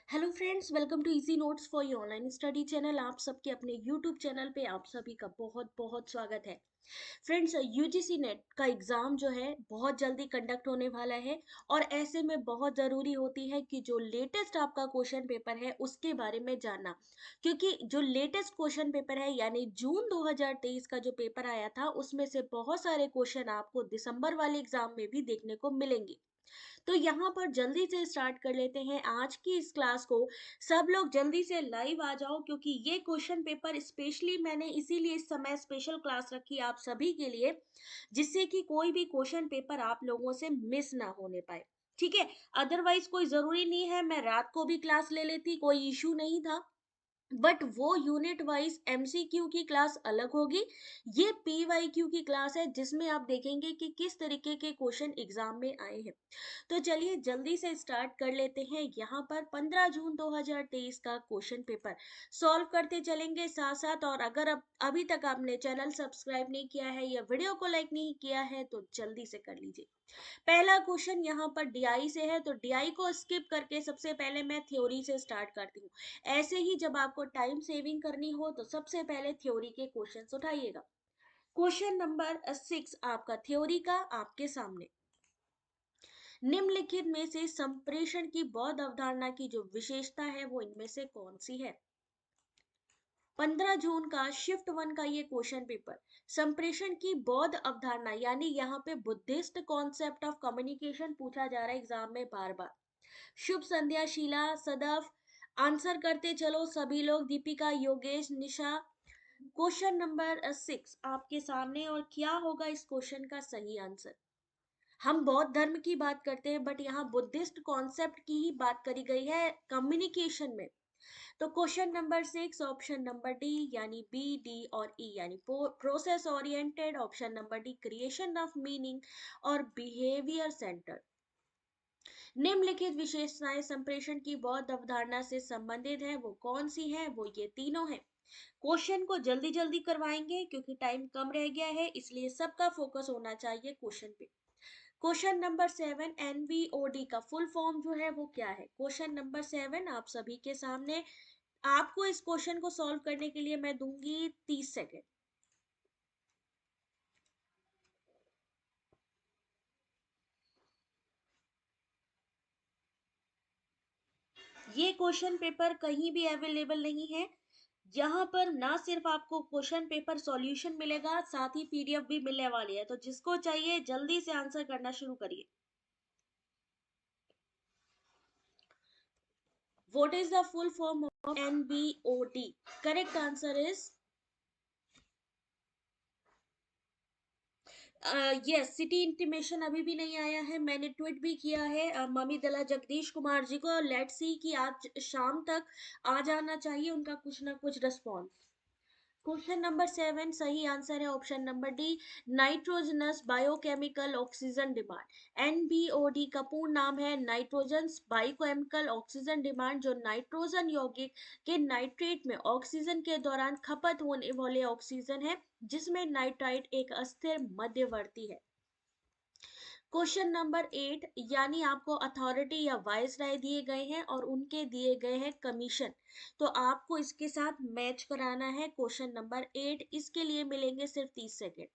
Hello friends, welcome to easy notes for your online study channel. आप सबके अपने YouTube channel पे आप सभी का बहुत बहुत स्वागत है। फ्रेंड्स, यूजीसी नेट का एग्जाम जो है बहुत जल्दी कंडक्ट होने वाला है और ऐसे में बहुत ज़रूरी होती है कि जो लेटेस्ट आपका क्वेश्चन पेपर है उसके बारे में जानना, क्योंकि जो लेटेस्ट क्वेश्चन पेपर है यानी जून 2023 का जो पेपर आया था उसमें से बहुत सारे क्वेश्चन आपको दिसंबर वाले एग्जाम में भी देखने को मिलेंगे। तो यहाँ पर जल्दी से स्टार्ट कर लेते हैं आज की इस क्लास को। सब लोग जल्दी से लाइव आ जाओ, क्योंकि ये क्वेश्चन पेपर स्पेशली मैंने इसीलिए इस समय स्पेशल क्लास रखी आप सभी के लिए, जिससे कि कोई भी क्वेश्चन पेपर आप लोगों से मिस ना होने पाए। ठीक है, अदरवाइज कोई जरूरी नहीं है मैं रात को भी क्लास ले लेती, कोई इशू नहीं था। बट वो यूनिट वाइज एमसीक्यू की क्लास अलग होगी। ये पीवाईक्यू की क्लास है जिसमें आप देखेंगे कि किस तरीके के क्वेश्चन एग्जाम में आए हैं। तो चलिए जल्दी से स्टार्ट कर लेते हैं। यहाँ पर 15 जून 2023 का क्वेश्चन पेपर सॉल्व करते चलेंगे साथ साथ। और अगर अब अभी तक आपने चैनल सब्सक्राइब नहीं किया है या वीडियो को लाइक नहीं किया है तो जल्दी से कर लीजिए। पहला क्वेश्चन यहाँ पर डीआई से है, तो डीआई को स्किप करके सबसे पहले मैं थ्योरी से स्टार्ट करती हूँ। ऐसे ही जब आपको टाइम सेविंग करनी हो तो सबसे पहले थ्योरी के क्वेश्चंस उठाइएगा। क्वेश्चन नंबर 6 आपका थ्योरी का आपके सामने। निम्नलिखित में से संप्रेषण की बौद्ध अवधारणा की जो विशेषता है वो इनमें से कौन सी है। 15 जून का शिफ्ट 1 का ये क्वेश्चन पेपर संप्रेषण की बौद्ध अवधारणा यानी यहाँ पे बुद्धिस्ट कॉन्सेप्ट ऑफ कम्युनिकेशन पूछा जा रहा है एग्जाम में बार बार। शुभ संध्या शीला सदफ, आंसर करते चलो सभी लोग, दीपिका योगेश निशा। क्वेश्चन नंबर 6 आपके सामने, और क्या होगा इस क्वेश्चन का सही आंसर। हम बौद्ध धर्म की बात करते हैं बट यहाँ बुद्धिस्ट कॉन्सेप्ट की ही बात करी गई है कम्युनिकेशन में। तो question number 6 option number D यानी बी डी और ई यानी process oriented, option number D creation of meaning और बिहेवियर सेंटर। निम्नलिखित विशेषताएं संप्रेषण की बौद्ध अवधारणा से संबंधित है, वो कौन सी है, वो ये तीनों है। क्वेश्चन को जल्दी जल्दी करवाएंगे क्योंकि टाइम कम रह गया है, इसलिए सबका फोकस होना चाहिए क्वेश्चन पे। क्वेश्चन नंबर 7 एनवीओडी का फुल फॉर्म जो है वो क्या है। क्वेश्चन नंबर 7 आप सभी के सामने। आपको इस क्वेश्चन को सॉल्व करने के लिए मैं दूंगी 30 सेकेंड। ये क्वेश्चन पेपर कहीं भी अवेलेबल नहीं है। यहाँ पर ना सिर्फ आपको क्वेश्चन पेपर सॉल्यूशन मिलेगा, साथ ही पीडीएफ भी मिलने वाली है। तो जिसको चाहिए जल्दी से आंसर करना शुरू करिए। What is the full form of NBOD? Correct answer is yes, city intimation अभी भी नहीं आया है। मैंने ट्वीट भी किया है मम्मी दला जगदीश कुमार जी को। लेट्स सी कि आज शाम तक आ जाना चाहिए उनका कुछ ना कुछ रिस्पॉन्स। क्वेश्चन नंबर 7 सही आंसर है option number D, nitrogenous biochemical oxygen demand. NBOD का पूर्ण नाम है नाइट्रोजन बायोकेमिकल ऑक्सीजन डिमांड, जो नाइट्रोजन यौगिक के नाइट्रेट में ऑक्सीजन के दौरान खपत होने वाले ऑक्सीजन है, जिसमें नाइट्राइट एक अस्थिर मध्यवर्ती है। क्वेश्चन नंबर 8 यानी आपको अथॉरिटी या वाइस राय दिए गए हैं और उनके दिए गए हैं कमीशन, तो आपको इसके साथ मैच कराना है। क्वेश्चन नंबर 8 इसके लिए मिलेंगे सिर्फ 30 सेकेंड।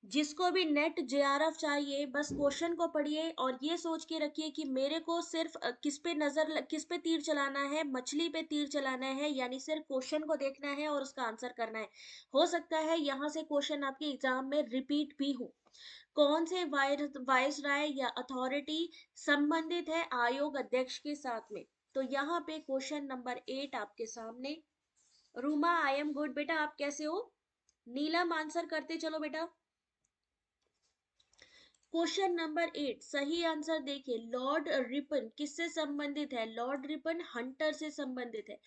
जिसको भी नेट जेआरएफ चाहिए बस क्वेश्चन को पढ़िए और ये सोच के रखिए कि मेरे को सिर्फ किस पे तीर चलाना है, मछली पे तीर चलाना है, यानी सिर्फ क्वेश्चन को देखना है और उसका आंसर करना है। हो सकता है यहाँ से क्वेश्चन आपके एग्जाम में रिपीट भी हो। कौन से वाइस राय या अथॉरिटी संबंधित है आयोग अध्यक्ष के साथ में। तो यहाँ पे क्वेश्चन नंबर 8 आपके सामने। रूमा आई एम गुड बेटा, आप कैसे हो। नीलम आंसर करते चलो बेटा। क्वेश्चन नंबर 8 सही आंसर देखिए, लॉर्ड रिपन किससे संबंधित है। लॉर्ड रिपन हंटर से संबंधित है।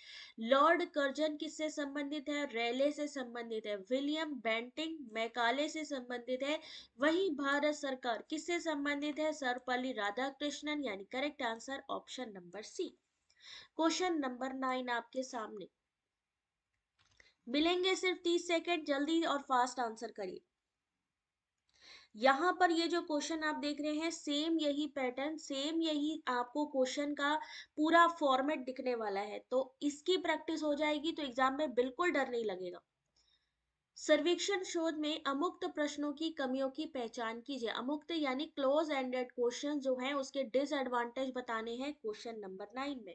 लॉर्ड कर्जन किससे संबंधित है, रेले से संबंधित है। विलियम बेंटिंग मैकाले से संबंधित है। वही भारत सरकार किससे संबंधित है, सर्वपल्ली राधाकृष्णन, यानी correct answer option number C. Question number 9 आपके सामने। मिलेंगे सिर्फ 30 सेकेंड, जल्दी और फास्ट आंसर करिए। यहाँ पर ये जो क्वेश्चन आप देख रहे हैं, सेम यही पैटर्न, सेम यही आपको क्वेश्चन का पूरा फॉर्मेट दिखने वाला है, तो इसकी प्रैक्टिस हो जाएगी तो एग्जाम में बिल्कुल डर नहीं लगेगा। सर्वेक्षण शोध में अमुक्त प्रश्नों की कमियों की पहचान कीजिए। अमुक्त यानी क्लोज एंडेड क्वेश्चन जो हैं उसके डिसएडवांटेज बताने हैं क्वेश्चन नंबर 9 में।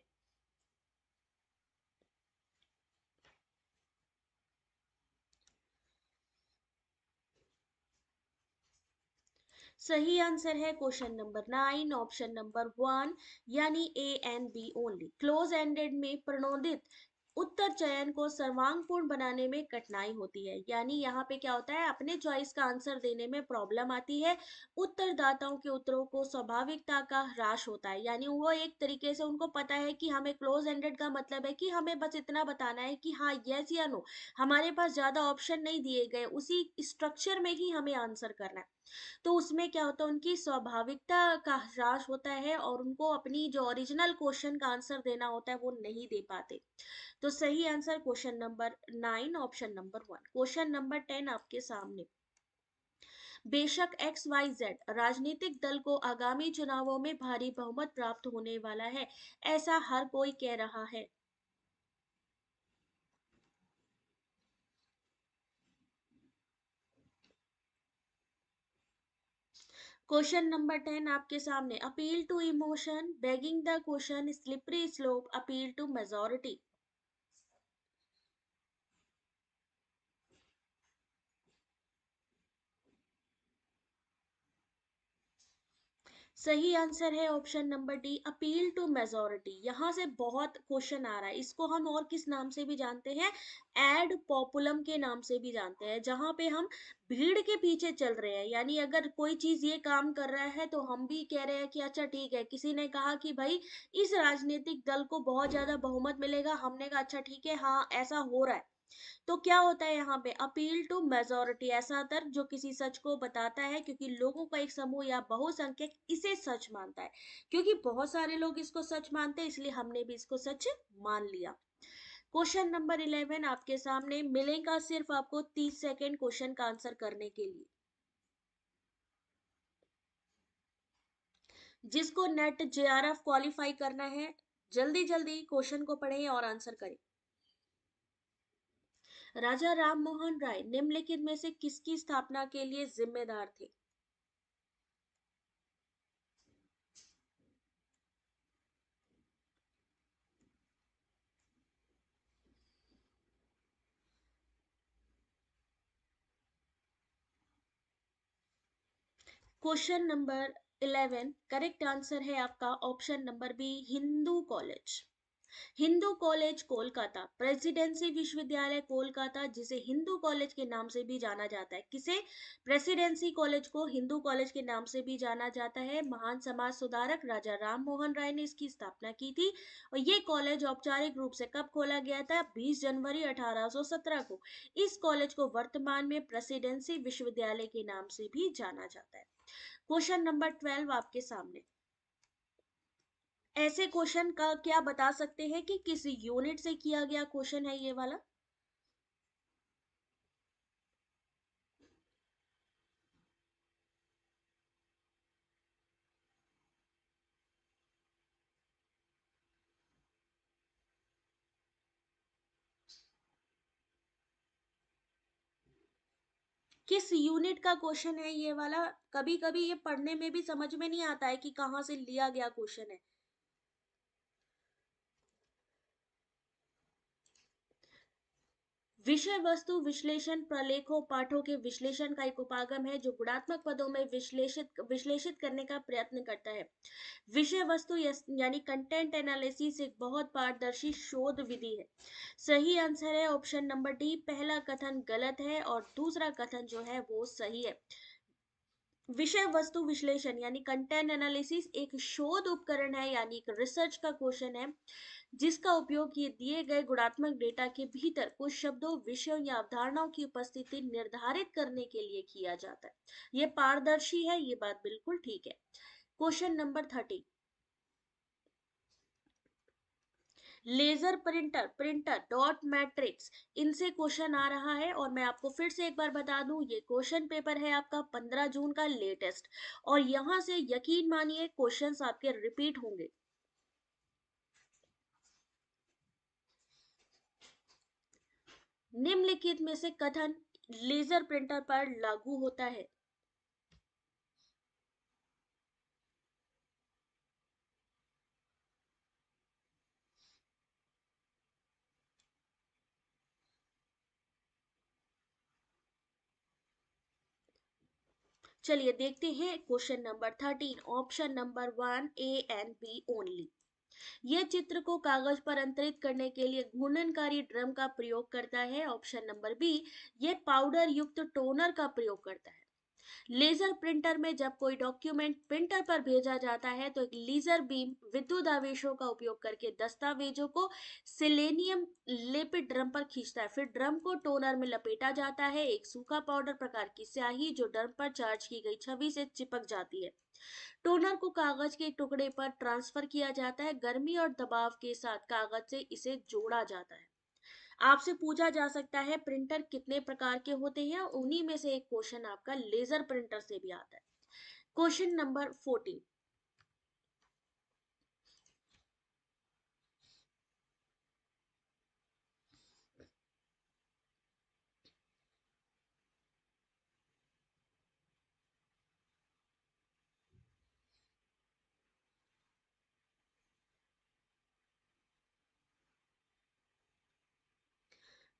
सही आंसर है क्वेश्चन नंबर 9, ऑप्शन नंबर 1 यानी A and B only. Close ended में प्रणोदित उत्तर चयन को सर्वांगपूर्ण बनाने में कठिनाई होती है, यानी यहाँ पे क्या होता है, अपने चॉइस का आंसर देने में प्रॉब्लम आती है। उत्तरदाताओं के उत्तरों को स्वाभाविकता का ह्रास होता है, यानी वो एक तरीके से उनको पता है कि हमें क्लोज एंडेड का मतलब है कि हमें बस इतना बताना है कि हाँ यस या नो, हमारे पास ज्यादा ऑप्शन नहीं दिए गए, उसी स्ट्रक्चर में ही हमें आंसर करना है। तो उसमें क्या होता है, उनकी स्वाभाविकता का ह्रास होता है और उनको अपनी जो ओरिजिनल क्वेश्चन का आंसर देना होता है वो नहीं दे पाते। तो सही answer question number 9, option number 1। Question number 10 आपके सामने। बेशक एक्स वाई जेड राजनीतिक दल को आगामी चुनावों में भारी बहुमत प्राप्त होने वाला है, ऐसा हर कोई कह रहा है। क्वेश्चन नंबर 10 आपके सामने। Appeal to emotion, begging the question, slippery slope, appeal to majority. सही आंसर है option number D, appeal to majority. यहां से बहुत क्वेश्चन आ रहा है, इसको हम और किस नाम से भी जानते हैं, एड पॉपुलम के नाम से भी जानते हैं, जहां पे हम भीड़ के पीछे चल रहे हैं। यानी अगर कोई चीज ये काम कर रहा है तो हम भी कह रहे हैं कि अच्छा ठीक है। किसी ने कहा कि भाई इस राजनीतिक दल को बहुत ज्यादा बहुमत मिलेगा, हमने कहा अच्छा ठीक है, हाँ ऐसा हो रहा है। तो क्या होता है यहाँ पे, अपील टू मेजोरिटी, ऐसा तर्क जो किसी सच को बताता है, क्योंकि लोगों का एक समूह या बहुसंख्यक इसे सच मानता है। क्योंकि बहुत सारे लोग इसको सच मानते हैं, इसलिए हमने भी इसको सच मान लिया। क्वेश्चन नंबर 11 आपके सामने। मिलेगा सिर्फ आपको 30 सेकेंड क्वेश्चन का आंसर करने के लिए। जिसको नेट जेआरएफ क्वालिफाई करना है, जल्दी जल्दी क्वेश्चन को पढ़ें और आंसर करें। राजा राम मोहन राय निम्नलिखित में से किसकी स्थापना के लिए जिम्मेदार थे? क्वेश्चन नंबर 11 करेक्ट आंसर है आपका option number B, Hindu College. Hindu College Kolkata, Presidency विश्वविद्यालय कोलकाता, जिसे हिंदू कॉलेज के नाम से भी जाना जाता है। किसे? प्रेसिडेंसी कॉलेज को हिंदू कॉलेज के नाम से भी जाना जाता है। महान समाज सुधारक राजा राम मोहन राय ने इसकी स्थापना की थी। और ये कॉलेज औपचारिक रूप से कब खोला गया था? 20 जनवरी 1817 को। इस कॉलेज को वर्तमान में प्रेसिडेंसी विश्वविद्यालय के नाम से भी जाना जाता है। क्वेश्चन नंबर 12 आपके सामने। ऐसे क्वेश्चन का क्या बता सकते हैं कि किस यूनिट से किया गया क्वेश्चन है ये वाला? किस यूनिट का क्वेश्चन है ये वाला? कभी कभी ये पढ़ने में भी समझ में नहीं आता है कि कहाँ से लिया गया क्वेश्चन है। विषय वस्तु विश्लेषण प्रलेखों पाठों के विश्लेषण का एक उपागम है जो गुणात्मक पदों में विश्लेषित विश्लेषित करने का प्रयत्न करता है। विषय वस्तु यानी कंटेंट एनालिसिस एक बहुत पारदर्शी शोध विधि है। सही आंसर है ऑप्शन नंबर डी, पहला कथन गलत है और दूसरा कथन जो है वो सही है। विषय वस्तु विश्लेषण यानी कंटेंट एनालिसिस एक शोध उपकरण है, यानी एक रिसर्च का क्वेश्चन है, जिसका उपयोग ये दिए गए गुणात्मक डेटा के भीतर कुछ शब्दों, विषयों या अवधारणाओं की उपस्थिति निर्धारित करने के लिए किया जाता है। ये पारदर्शी है, ये बात बिल्कुल ठीक है। Question number 30। Laser printer, printer, dot matrix, इनसे क्वेश्चन आ रहा है। और मैं आपको फिर से एक बार बता दूं, ये क्वेश्चन पेपर है आपका 15 जून का लेटेस्ट, और यहां से यकीन मानिए क्वेश्चंस आपके रिपीट होंगे। निम्नलिखित में से कथन लेजर प्रिंटर पर लागू होता है? चलिए देखते हैं question number 13, option number 1 A and B only. यह चित्र को कागज पर अंतरित करने के लिए घूर्णनकारी ड्रम का प्रयोग करता है। ऑप्शन नंबर बी, यह पाउडर युक्त टोनर का प्रयोग करता है। लेजर प्रिंटर में जब कोई डॉक्यूमेंट प्रिंटर पर भेजा जाता है तो एक लेजर बीम विद्युत आवेशों का उपयोग करके दस्तावेजों को सिलेनियम लेपित ड्रम पर खींचता है। फिर ड्रम को टोनर में लपेटा जाता है। एक सूखा पाउडर प्रकार की स्याही जो ड्रम पर चार्ज की गई छवि से चिपक जाती है। टोनर को कागज के एक टुकड़े पर ट्रांसफर किया जाता है। गर्मी और दबाव के साथ कागज से इसे जोड़ा जाता है। आपसे पूछा जा सकता है प्रिंटर कितने प्रकार के होते हैं, उन्हीं में से एक क्वेश्चन आपका लेजर प्रिंटर से भी आता है। Question number 14।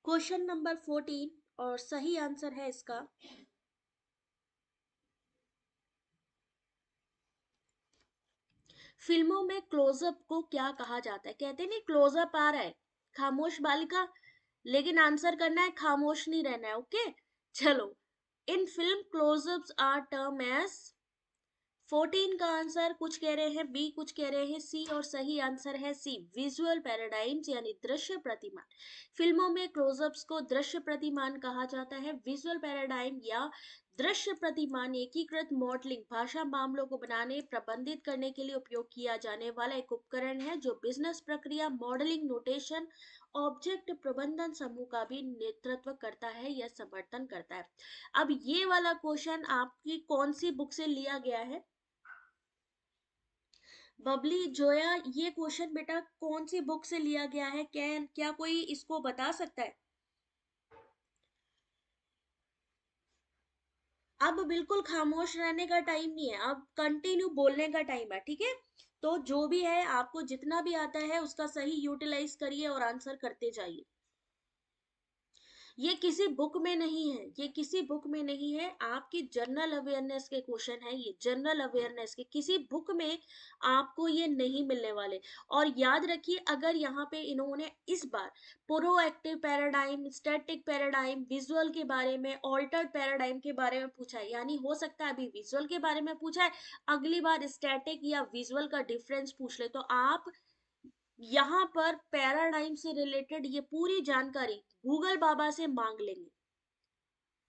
क्वेश्चन नंबर 14 और सही आंसर है इसका फिल्मों में क्लोजअप को क्या कहा जाता है? कहते नहीं क्लोजअप आ रहा है, खामोश बालिका, लेकिन आंसर करना है, खामोश नहीं रहना है। ओके, चलो। In film closeups are term as, 14 का आंसर कुछ कह रहे हैं बी, कुछ कह रहे हैं सी, और सही आंसर है सी, विजुअल पैराडाइम्स यानी दृश्य प्रतिमान। फिल्मों में क्लोजअप्स को दृश्य प्रतिमान कहा जाता है। विजुअल पैराडाइम या दृश्य प्रतिमान एकीकृत मॉडलिंग भाषा मामलों को बनाने प्रबंधित करने के लिए उपयोग किया जाने वाला एक उपकरण है जो बिजनेस प्रक्रिया मॉडलिंग नोटेशन ऑब्जेक्ट प्रबंधन समूह का भी नेतृत्व करता है या समर्थन करता है। अब ये वाला क्वेश्चन आपकी कौन सी बुक से लिया गया है? बबली जोया, ये क्वेश्चन बेटा कौन सी बुक से लिया गया है? क्या कोई इसको बता सकता है? अब बिल्कुल खामोश रहने का टाइम नहीं है, अब कंटिन्यू बोलने का टाइम है, ठीक है? तो जो भी है, आपको जितना भी आता है उसका सही यूटिलाइज करिए और आंसर करते जाइए। ये किसी बुक में नहीं है, ये किसी बुक में नहीं है, आपकी जनरल अवेयरनेस के क्वेश्चन है ये, जनरल अवेयरनेस के, किसी बुक में आपको ये नहीं मिलने वाले। और याद रखिए, अगर यहाँ पे इन्होंने इस बार proactive paradigm, static paradigm, visual के बारे में, ऑल्टर्ड पैराडाइम के बारे में पूछा है, यानी हो सकता है अभी विजुअल के बारे में पूछा है, अगली बार स्टैटिक या विजुअल का डिफरेंस पूछ ले, तो आप यहाँ पर पैराडाइम से रिलेटेड ये पूरी जानकारी गूगल बाबा से मांग लेंगे।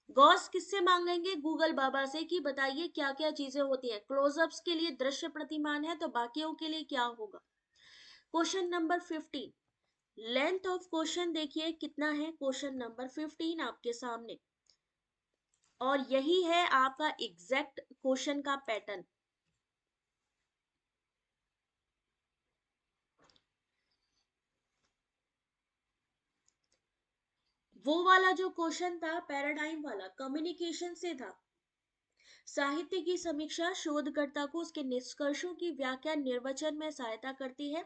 गॉस किससे मांगेंगे? गूगल बाबा से, कि बताइए क्या क्या चीजें होती है। क्लोजअप्स के लिए दृश्य प्रतिमान है, तो बाकियों के लिए क्या होगा? Question number 15, length of question देखिए कितना है। क्वेश्चन नंबर 15 आपके सामने, और यही है आपका एग्जैक्ट क्वेश्चन का पैटर्न। वो वाला जो क्वेश्चन था पैराडाइम वाला, कम्युनिकेशन से था। साहित्य की समीक्षा शोधकर्ता को उसके निष्कर्षों की व्याख्या निर्वचन में सहायता करती है।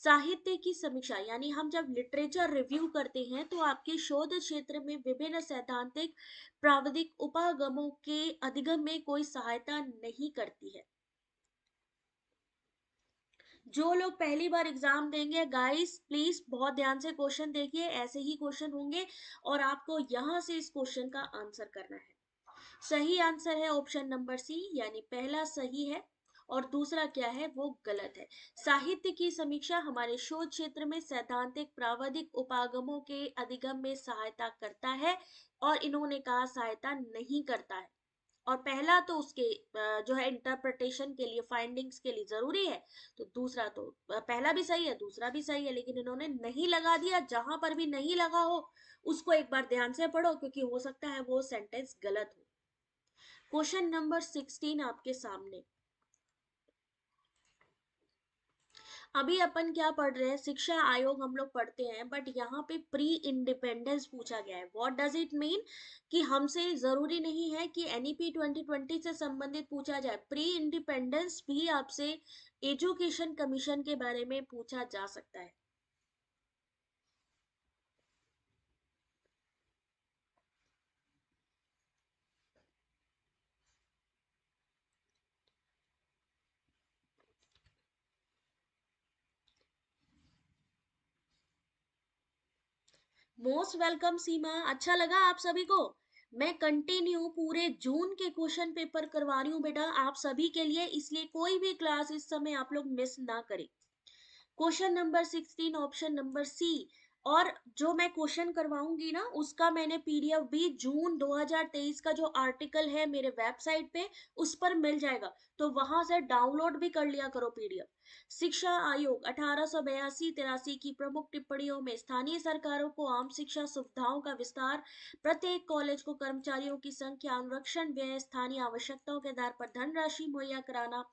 साहित्य की समीक्षा यानी हम जब लिटरेचर रिव्यू करते हैं तो आपके शोध क्षेत्र में विभिन्न सैद्धांतिक प्राविधिक उपागमों के अधिगम में कोई सहायता नहीं करती है। जो लोग पहली बार एग्जाम देंगे गाइस, प्लीज बहुत ध्यान से क्वेश्चन देखिए, ऐसे ही क्वेश्चन होंगे और आपको यहां से इस क्वेश्चन का आंसर करना है। सही आंसर है ऑप्शन नंबर सी, यानी पहला सही है और दूसरा क्या है वो गलत है। साहित्य की समीक्षा हमारे शोध क्षेत्र में सैद्धांतिक प्राविधिक उपागमों के अधिगम में सहायता करता है, और इन्होंने कहा सहायता नहीं करता है। और पहला तो उसके जो है इंटरप्रिटेशन के लिए, फाइंडिंग्स के लिए जरूरी है, तो दूसरा तो पहला भी सही है, दूसरा भी सही है, लेकिन इन्होंने नहीं लगा दिया। जहां पर भी नहीं लगा हो उसको एक बार ध्यान से पढ़ो, क्योंकि हो सकता है वो सेंटेंस गलत हो। क्वेश्चन नंबर 16 आपके सामने। अभी अपन क्या पढ़ रहे हैं, शिक्षा आयोग हम लोग पढ़ते हैं, बट यहाँ पे प्री इंडिपेंडेंस पूछा गया है। What does it mean? कि हमसे जरूरी नहीं है कि एनईपी 2020 से संबंधित पूछा जाए, प्री इंडिपेंडेंस भी आपसे एजुकेशन कमीशन के बारे में पूछा जा सकता है। मोस्ट वेलकम सीमा, अच्छा लगा आप सभी को। मैं कंटिन्यू पूरे जून के क्वेश्चन पेपर करवा रही हूँ बेटा आप सभी के लिए, इसलिए कोई भी क्लास इस समय आप लोग मिस ना करें। Question number 16 option number C. और जो मैं क्वेश्चन करवाऊंगी ना उसका मैंने पीडीएफ भी जून 2023 का जो आर्टिकल है मेरे वेबसाइट पे उस पर मिल जाएगा, तो वहां से डाउनलोड भी कर लिया करो पीडीएफ। शिक्षा आयोग 1882-83 की प्रमुख टिप्पणियों में स्थानीय सरकारों को आम शिक्षा सुविधाओं का विस्तार, प्रत्येक कॉलेज को कर्मचारियों की संख्या, अनुरक्षण व्यय, स्थानीय आवश्यकताओं के आधार पर धनराशि मुहैया कराना,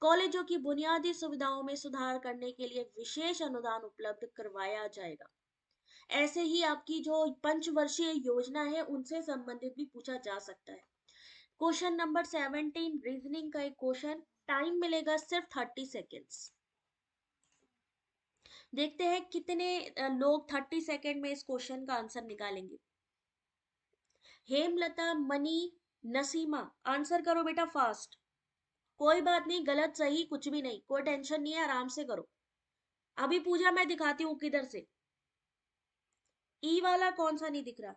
कॉलेजों की बुनियादी सुविधाओं में सुधार करने के लिए विशेष अनुदान उपलब्ध करवाया जाएगा। ऐसे ही आपकी जो पंचवर्षीय योजना है उनसे संबंधित भी पूछा जा सकता है। क्वेश्चन नंबर 17 रीजनिंग का एक क्वेश्चन, टाइम मिलेगा सिर्फ 30 सेकेंड्स। देखते हैं कितने लोग 30 सेकेंड में इस क्वेश्चन का आंसर निकालेंगे। हेमलता, मनी, नसीमा, आंसर करो बेटा फास्ट। कोई बात नहीं, गलत सही कुछ भी नहीं, कोई टेंशन नहीं है, आराम से करो। अभी पूजा मैं दिखाती हूँ किधर से। ई वाला कौन सा नहीं दिख रहा?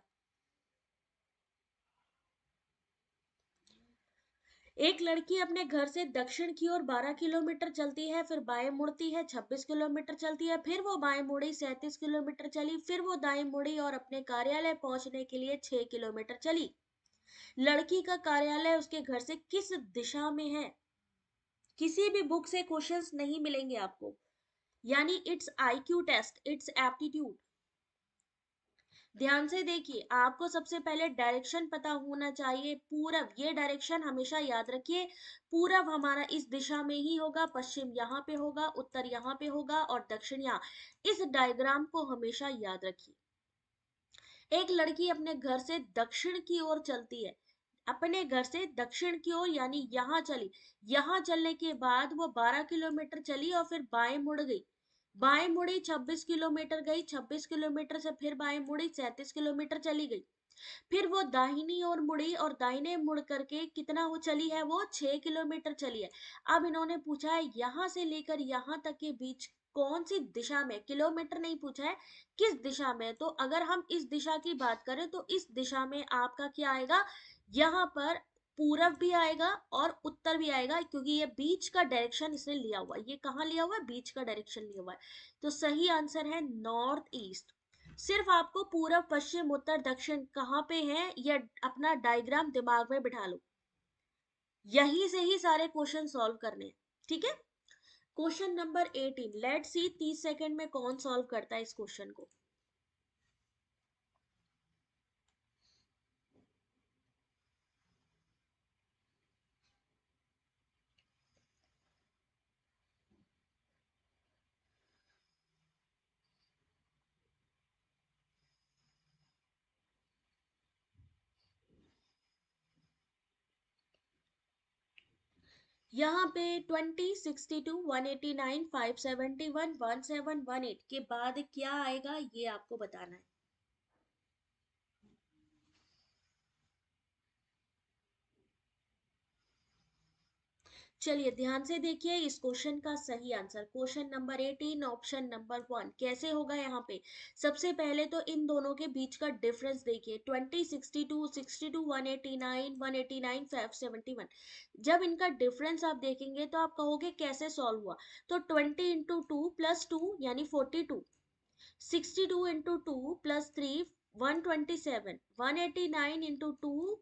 एक लड़की अपने घर से दक्षिण की ओर 12 किलोमीटर चलती है, फिर बाएं मुड़ती है, 26 किलोमीटर चलती है, फिर वो बाएं मुड़ी, 37 किलोमीटर चली, फिर वो दाएं मुड़ी और अपने कार्यालय पहुंचने के लिए 6 किलोमीटर चली। लड़की का कार्यालय उसके घर से किस दिशा में है? किसी भी बुक से क्वेश्चंस नहीं मिलेंगे आपको, यानी it's IQ test, it's aptitude. ध्यान से देखिए, आपको सबसे पहले डायरेक्शन पता होना चाहिए। पूरब, ये डायरेक्शन हमेशा याद रखिए। पूरब हमारा इस दिशा में ही होगा, पश्चिम यहाँ पे होगा, उत्तर यहाँ पे होगा और दक्षिण यहाँ। इस डायग्राम को हमेशा याद रखिए। एक लड़की अपने घर से दक्षिण की ओर चलती है, अपने घर से दक्षिण की ओर यानी यहाँ चली। यहाँ चलने के बाद वो 12 किलोमीटर चली और फिर बाएं मुड़ गई। बाएं मुड़ी, 26 किलोमीटर गई, 26 किलोमीटर से फिर बाएं मुड़ी, 37 किलोमीटर चली गई। फिर वो दाहिनी ओर मुड़ी और दाहिने मुड़ करके कितना वो चली है, वो 6 किलोमीटर चली है। अब इन्होंने पूछा है यहाँ से लेकर यहाँ तक के बीच कौन सी दिशा में, किलोमीटर नहीं पूछा है, किस दिशा में। तो अगर हम इस दिशा की बात करें तो इस दिशा में आपका क्या आएगा, यहाँ पर पूरब भी आएगा और उत्तर भी आएगा, क्योंकि ये बीच का डायरेक्शन इसने लिया हुआ है। ये कहाँ लिया हुआ है? बीच का डायरेक्शन लिया हुआ है। तो सही आंसर है नॉर्थ ईस्ट। सिर्फ आपको पूरब, पश्चिम, उत्तर, दक्षिण कहाँ पे है ये अपना डायग्राम दिमाग में बिठा लो, यहीं से ही सारे क्वेश्चन सॉल्व करने हैं। ठीक है। Question number 18, let's see 30 second में कौन सॉल्व करता है इस क्वेश्चन को। यहाँ पे 20, 62, 189, 571, 1718 के बाद क्या आएगा ये आपको बताना है। चलिए ध्यान से देखिए इस क्वेश्चन का सही answer, question number 18 option number 1 कैसे होगा। यहाँ पे सबसे पहले तो इन दोनों के बीच का डिफरेंस देखिए, 20, 62, 62, 189, 189, 571। जब इनका डिफरेंस आप देखेंगे तो आप कहोगे कैसे सॉल्व हुआ। तो 20 इंटू टू प्लस टू यानी 42, 62 into two plus three 127, 189 into two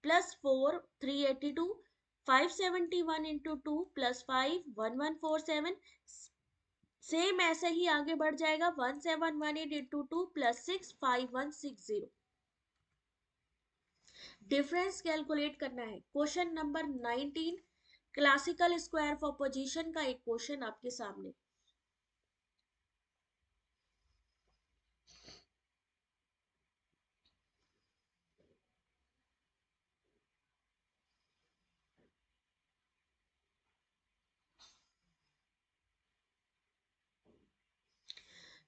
+4 382, 571 into 2 +5 1147, same ऐसे ही आगे बढ़ जाएगा 1718 इंटू 2 +6 5160। डिफरेंस कैलकुलेट करना है। Question number 19 classical square for position का एक क्वेश्चन आपके सामने।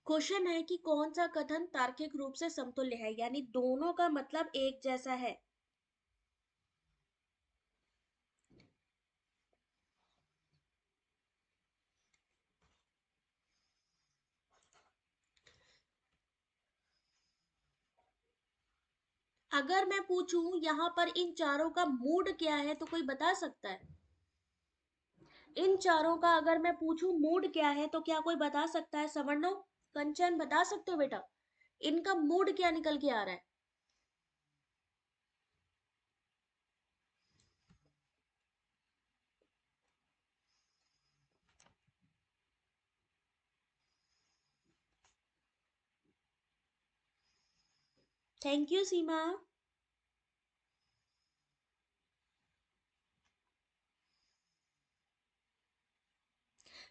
क्वेश्चन है कि कौन सा कथन तार्किक रूप से समतुल्य है, यानी दोनों का मतलब एक जैसा है। अगर मैं पूछूं यहां पर इन चारों का मूड क्या है तो कोई बता सकता है? इन चारों का अगर मैं पूछूं मूड क्या है तो क्या कोई बता सकता है? सवर्णो, कंचन, बता सकते हो बेटा इनका मूड क्या निकल के आ रहा है? थैंक यू सीमा।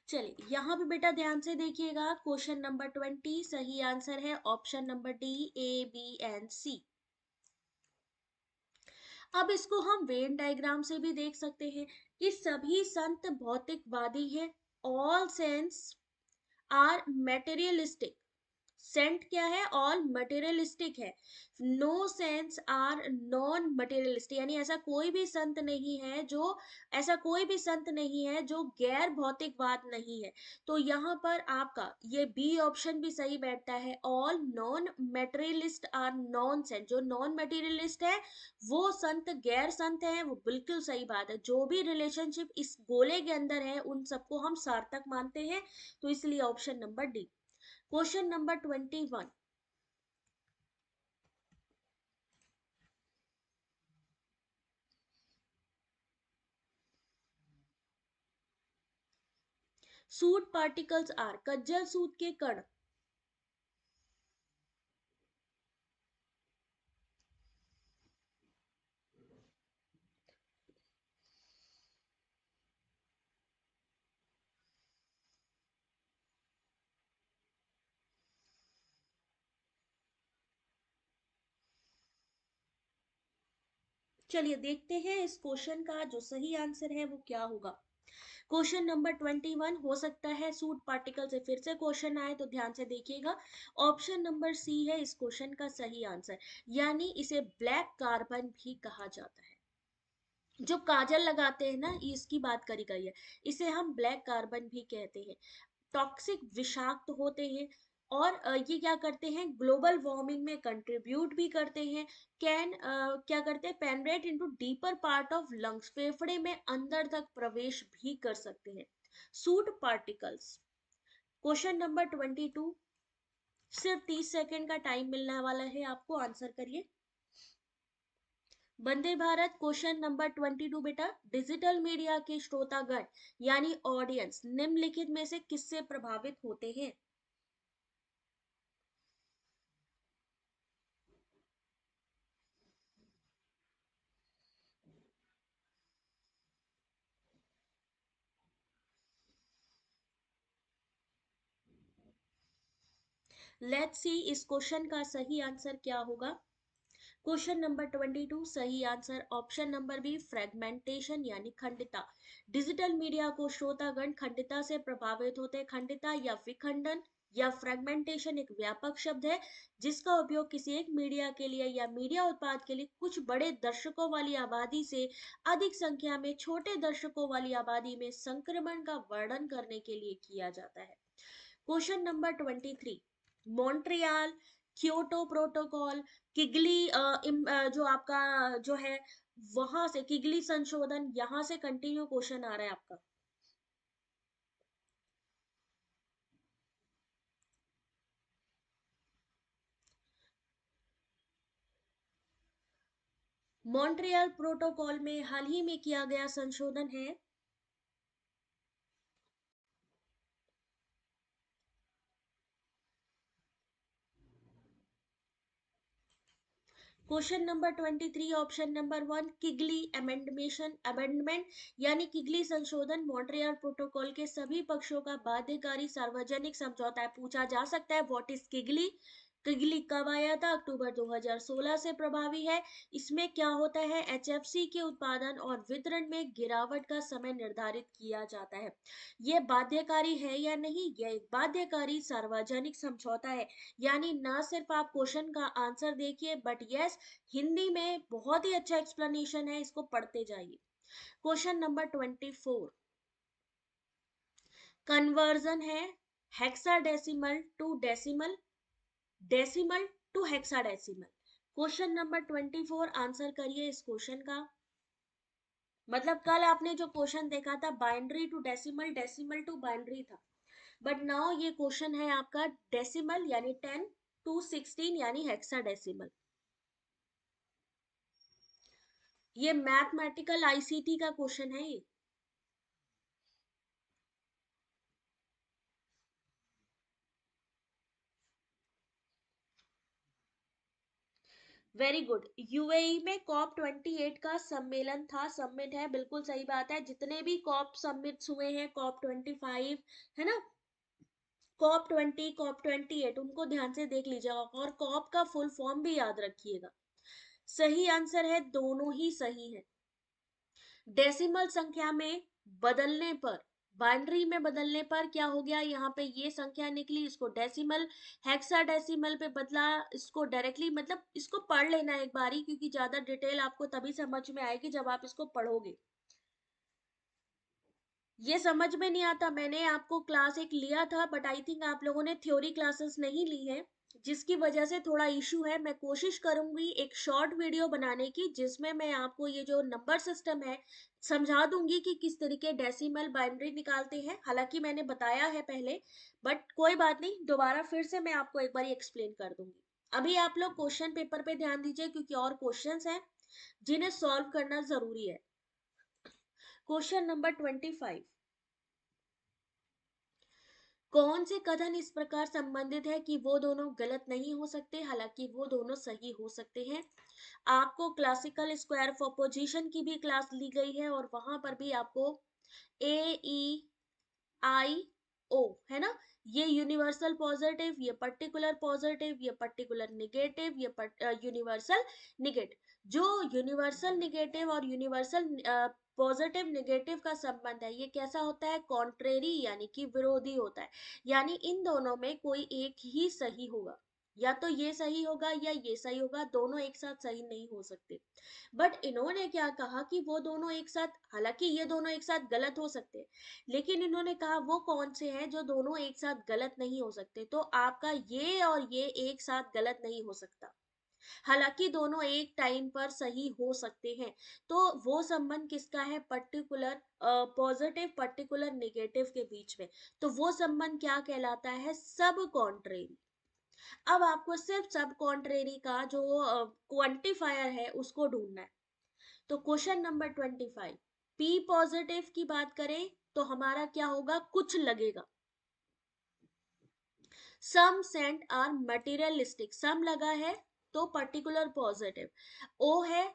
चलिए यहाँ पे बेटा ध्यान से देखिएगा, क्वेश्चन नंबर 20 सही आंसर है option number D, A B and C. अब इसको हम वेन डायग्राम से भी देख सकते हैं कि सभी संत भौतिकवादी हैं। All saints are materialistic. Saint क्या है? ऑल मटेरियलिस्टिक है। No saints are non materialistic, यानी ऐसा कोई भी संत नहीं है जो गैर भौतिकवाद नहीं है। तो यहाँ पर आपका ये बी ऑप्शन भी सही बैठता है। All non materialist are non saint, जो नॉन मटेरियलिस्ट है वो संत गैर संत है, वो बिल्कुल सही बात है। जो भी रिलेशनशिप इस गोले के अंदर है उन सबको हम सार्थक मानते हैं, तो इसलिए option number D. Question number 21, soot particles are, कज्जल सूत के कण। चलिए देखते हैं इस क्वेश्चन का जो सही आंसर है वो क्या होगा। क्वेश्चन नंबर 21, हो सकता है सूट पार्टिकल से फिर से क्वेश्चन आए तो ध्यान से देखिएगा। ऑप्शन नंबर सी है इस क्वेश्चन का सही आंसर, यानी इसे ब्लैक कार्बन भी कहा जाता है। जो काजल लगाते हैं ना, इसकी बात करी गई है, इसे हम ब्लैक कार्बन भी कहते हैं। टॉक्सिक विषाक्त होते हैं और ये क्या करते हैं, ग्लोबल वार्मिंग में कंट्रीब्यूट भी करते हैं। क्या करते हैं, penetrate into deeper part of lungs, फेफड़े में अंदर तक प्रवेश भी कर सकते हैं सूट पार्टिकल्स। क्वेश्चन नंबर 22, सिर्फ 30 सेकेंड का टाइम मिलने वाला है आपको, आंसर करिए। वंदे भारत क्वेश्चन नंबर 22 बेटा, डिजिटल मीडिया के श्रोतागण यानी ऑडियंस निम्नलिखित में से किससे प्रभावित होते हैं? लेट्स सी इस क्वेश्चन का सही आंसर क्या होगा। क्वेश्चन नंबर 22 सही answer option number B, fragmentation यानी खंडिता। डिजिटल मीडिया को श्रोतागण खंडिता से प्रभावित होते हैं। खंडिता या विखंडन या फ्रेगमेंटेशन एक व्यापक शब्द है जिसका उपयोग किसी एक मीडिया के लिए या मीडिया उत्पाद के लिए कुछ बड़े दर्शकों वाली आबादी से अधिक संख्या में छोटे दर्शकों वाली आबादी में संक्रमण का वर्णन करने के लिए किया जाता है। Question number 23, Montreal Kyoto protocol, Kigali जो आपका जो है वहां से किगली संशोधन, यहां से कंटिन्यू क्वेश्चन आ रहा है आपका। मॉन्ट्रियल प्रोटोकॉल में हाल ही में किया गया संशोधन है? Question number 23 option number 1 Kigali amendment यानी किगली संशोधन मॉन्ट्रियल प्रोटोकॉल के सभी पक्षों का बाध्यकारी सार्वजनिक समझौता है। पूछा जा सकता है व्हाट इज किगली। किगली कब आया था? अक्टूबर 2016 से प्रभावी है। इसमें क्या होता है? एचएफसी के उत्पादन और वितरण में गिरावट का समय निर्धारित किया जाता है। यह बाध्यकारी है या नहीं? यह एक बाध्यकारी सार्वजनिक समझौता है। यानी ना सिर्फ आप क्वेश्चन का आंसर देखिए बट यस, हिंदी में बहुत ही अच्छा एक्सप्लेनेशन है, इसको पढ़ते जाइए। क्वेश्चन नंबर 24 कन्वर्जन है hexadecimal to decimal, decimal to hexadecimal. Question number 24 answer करिए इस क्वेश्चन का। मतलब कल आपने जो क्वेश्चन देखा था binary to decimal, decimal to binary था, बट नाउ ये क्वेश्चन है आपका डेसिमल यानी 10 टू 16 यानी हेक्साडेसिमल। ये मैथमेटिकल आईसीटी का क्वेश्चन है ये। Very good. यूएई में कॉप 28 का सम्मेलन था, समिट है, बिल्कुल सही बात है। जितने भी कॉप समिट्स हुए हैं, कॉप 25 है ना, कॉप 20, कॉप 28, उनको ध्यान से देख लीजिएगा और कॉप का फुल फॉर्म भी याद रखिएगा। सही आंसर है, दोनों ही सही है। डेसिमल संख्या में बदलने पर, बाइनरी में बदलने पर क्या हो गया? यहाँ पे ये संख्या निकली, इसको डेसिमल हेक्साडेसिमल पे बदला। इसको डायरेक्टली मतलब इसको पढ़ लेना एक बारी, क्योंकि ज्यादा डिटेल आपको तभी समझ में आएगी जब आप इसको पढ़ोगे। ये समझ में नहीं आता, मैंने आपको क्लास एक लिया था बट आई थिंक आप लोगों ने थ्योरी क्लासेस नहीं ली है, जिसकी वजह से थोड़ा इशू है। मैं कोशिश करूंगी एक शॉर्ट वीडियो बनाने की जिसमें मैं आपको ये जो नंबर सिस्टम है समझा दूंगी कि किस तरीके डेसिमल बाइनरी निकालते हैं। हालांकि मैंने बताया है पहले, बट कोई बात नहीं, दोबारा फिर से मैं आपको एक बार एक्सप्लेन कर दूंगी। अभी आप लोग क्वेश्चन पेपर पे ध्यान दीजिए क्योंकि और क्वेश्चंस हैं जिन्हें सॉल्व करना जरूरी है। क्वेश्चन नंबर 25 कौन से कथन इस प्रकार संबंधित है कि वो दोनों गलत नहीं हो सकते, हालांकि वो दोनों सही हो सकते हैं। आपको क्लासिकल स्क्वायर प्रोपोजिशन की भी क्लास ली गई है और वहां पर भी आपको AEIO है ना, ये यूनिवर्सल पॉजिटिव, ये पर्टिकुलर पॉजिटिव, ये पर्टिकुलर निगेटिव, ये यूनिवर्सल निगेटिव। जो यूनिवर्सल निगेटिव और यूनिवर्सल पॉजिटिव निगेटिव का संबंध है, ये कैसा होता है? कॉन्ट्रेरी यानी कि विरोधी होता है। यानी इन दोनों में कोई एक ही सही होगा, या तो ये सही होगा या ये सही होगा, दोनों एक साथ सही नहीं हो सकते। बट इन्होंने क्या कहा कि वो दोनों एक साथ, हालांकि ये दोनों एक साथ गलत हो सकते हैं, लेकिन इन्होंने कहा वो कौन से हैं जो दोनों एक साथ गलत नहीं हो सकते। तो आपका ये और ये एक साथ गलत नहीं हो सकता, हालांकि दोनों एक टाइम पर सही हो सकते हैं। तो वो संबंध किसका है? पर्टिकुलर पॉजिटिव पर्टिकुलर नेगेटिव के बीच में। तो वो संबंध क्या कहलाता है? सब कॉन्ट्रेरी। अब आपको सिर्फ सब कॉन्ट्रेरी का जो क्वांटिफायर है उसको ढूंढना है। तो क्वेश्चन नंबर 25 पी पॉजिटिव की बात करें तो हमारा क्या होगा? कुछ लगेगा। सम सेंट आर मटेरियलिस्टिक, सम लगा है तो पर्टिकुलर पॉजिटिव, ओ है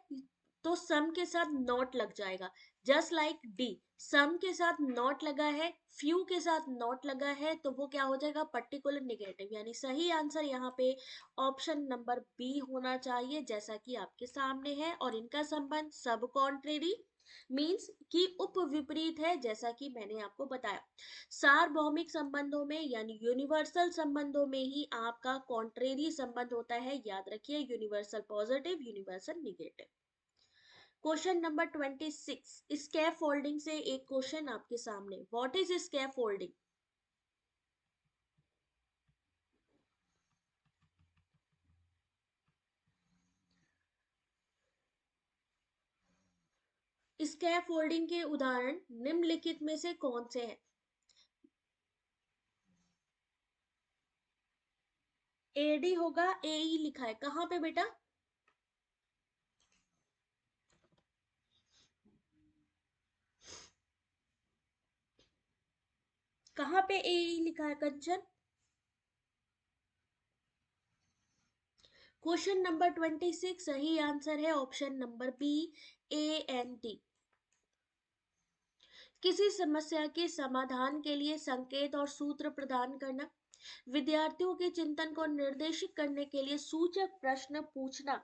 तो सम के साथ नॉट लग जाएगा। जस्ट लाइक डी, सम के साथ नॉट लगा है, फ्यू के साथ नॉट लगा है, तो वो क्या हो जाएगा? Particular negative. यानी सही आंसर यहाँ पे ऑप्शन नंबर बी होना चाहिए, जैसा कि आपके सामने है। और इनका संबंध सब कॉन्ट्रेरी मीन्स कि उप विपरीत है, जैसा कि मैंने आपको बताया। सार्वभौमिक संबंधों में यानी यूनिवर्सल संबंधों में ही आपका कॉन्ट्रेरी संबंध होता है, याद रखिए, universal positive universal negative. Question number 26 scaffolding से एक क्वेश्चन आपके सामने, what is scaffolding? Scaffolding के उदाहरण निम्नलिखित में से कौन से हैं? एडी होगा, ए ई लिखा है कहाँ पे बेटा? कहाँ पे ए लिखा है कंचन? क्वेश्चन नंबर 26 सही आंसर है ऑप्शन नंबर बी, AND। किसी समस्या के समाधान के लिए संकेत और सूत्र प्रदान करना, विद्यार्थियों के चिंतन को निर्देशित करने के लिए सूचक प्रश्न पूछना।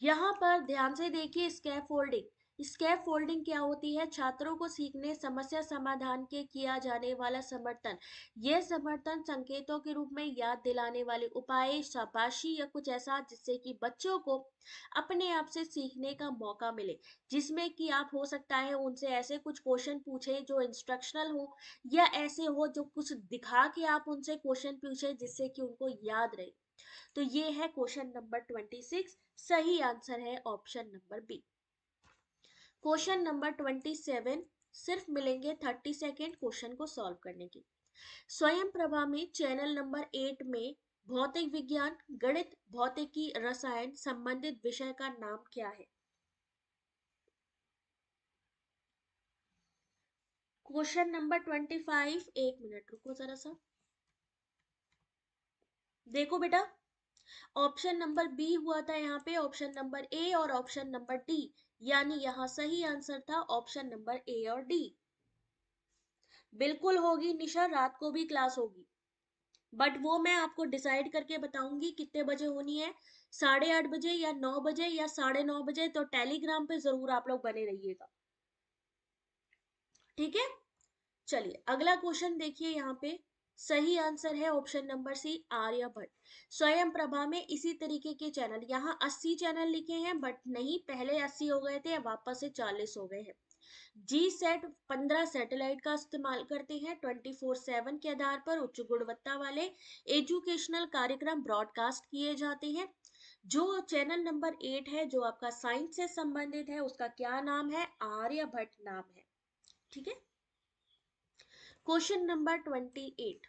यहाँ पर ध्यान से देखिए, स्कैफोल्डिंग। स्कैफोल्डिंग क्या होती है? छात्रों को सीखने, समस्या समाधान के किया जाने वाला समर्थन। यह समर्थन संकेतों के रूप में याद दिलाने वाले उपाय, शाबाशी या कुछ ऐसा जिससे कि बच्चों को अपने आप से सीखने का मौका मिले, जिसमें कि आप हो सकता है उनसे ऐसे कुछ क्वेश्चन पूछे जो इंस्ट्रक्शनल हो, या ऐसे हो जो कुछ दिखा के आप उनसे क्वेश्चन पूछे जिससे कि उनको याद रहे। तो ये है क्वेश्चन नंबर 26, सही आंसर है option number B. Question number 27, सिर्फ मिलेंगे 30 सेकेंड क्वेश्चन को सॉल्व करने की। स्वयं प्रभा में चैनल नंबर 8 में भौतिक विज्ञान, गणित, भौतिकी, रसायन संबंधित विषय का नाम क्या है? क्वेश्चन नंबर 25, एक मिनट रुको जरा सा, देखो बेटा, ऑप्शन नंबर बी हुआ था यहाँ पे, ऑप्शन नंबर ए और ऑप्शन नंबर डी, यानी यहाँ सही आंसर था ऑप्शन नंबर ए और डी। बिल्कुल होगी निशा, रात को भी क्लास होगी, बट वो मैं आपको डिसाइड करके बताऊंगी कितने बजे होनी है, 8:30 बजे या 9 बजे या 9:30 बजे। तो टेलीग्राम पे जरूर आप लोग बने रहिएगा, ठीक है। चलिए अगला क्वेश्चन देखिए यहाँ पे, सही आंसर है ऑप्शन नंबर सी, आर्यभट्ट। स्वयं प्रभा में इसी तरीके के चैनल, यहाँ 80 चैनल लिखे हैं बट नहीं, पहले 80 हो गए थे, वापस से 40 हो गए हैं। G-SAT 15 सैटेलाइट का इस्तेमाल करते हैं, 24/7 के आधार पर उच्च गुणवत्ता वाले एजुकेशनल कार्यक्रम ब्रॉडकास्ट किए जाते हैं। जो चैनल नंबर 8 है जो आपका साइंस से संबंधित है, उसका क्या नाम है? आर्यभट्ट नाम है, ठीक है। क्वेश्चन नंबर 28,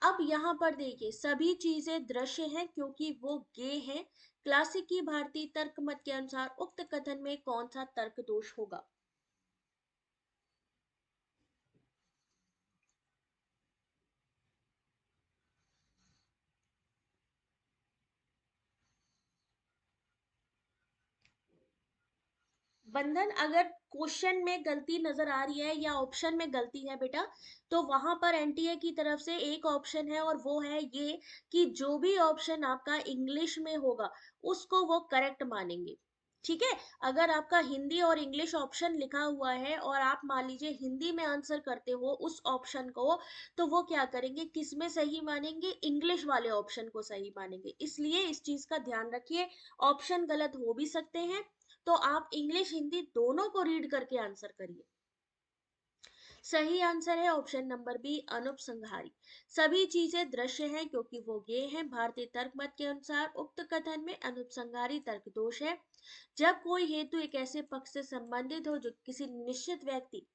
अब यहां पर देखिए, सभी चीजें दृश्य हैं क्योंकि वो गे हैं। क्लासिकी भारतीय तर्क मत के अनुसार उक्त कथन में कौन सा तर्क दोष होगा? बंधन, अगर क्वेश्चन में गलती नजर आ रही है या ऑप्शन में गलती है बेटा, तो वहां पर एनटीए की तरफ से एक ऑप्शन है और वो है ये कि जो भी ऑप्शन आपका इंग्लिश में होगा उसको वो करेक्ट मानेंगे, ठीक है। अगर आपका हिंदी और इंग्लिश ऑप्शन लिखा हुआ है और आप मान लीजिए हिंदी में आंसर करते हो उस ऑप्शन को, तो वो क्या करेंगे, किस में सही मानेंगे? इंग्लिश वाले ऑप्शन को सही मानेंगे। इसलिए इस चीज का ध्यान रखिए, ऑप्शन गलत हो भी सकते हैं, तो आप इंग्लिश हिंदी दोनों को रीड करके आंसर करिए। सही आंसर है ऑप्शन नंबर बी, अनुपसंहारी। सभी चीजें दृश्य हैं क्योंकि वो ये हैं। भारतीय तर्क मत के अनुसार उक्त कथन में अनुपसंहारी तर्क दोष है। जब कोई हेतु एक ऐसे पक्ष से संबंधित हो जो किसी निश्चित व्यक्ति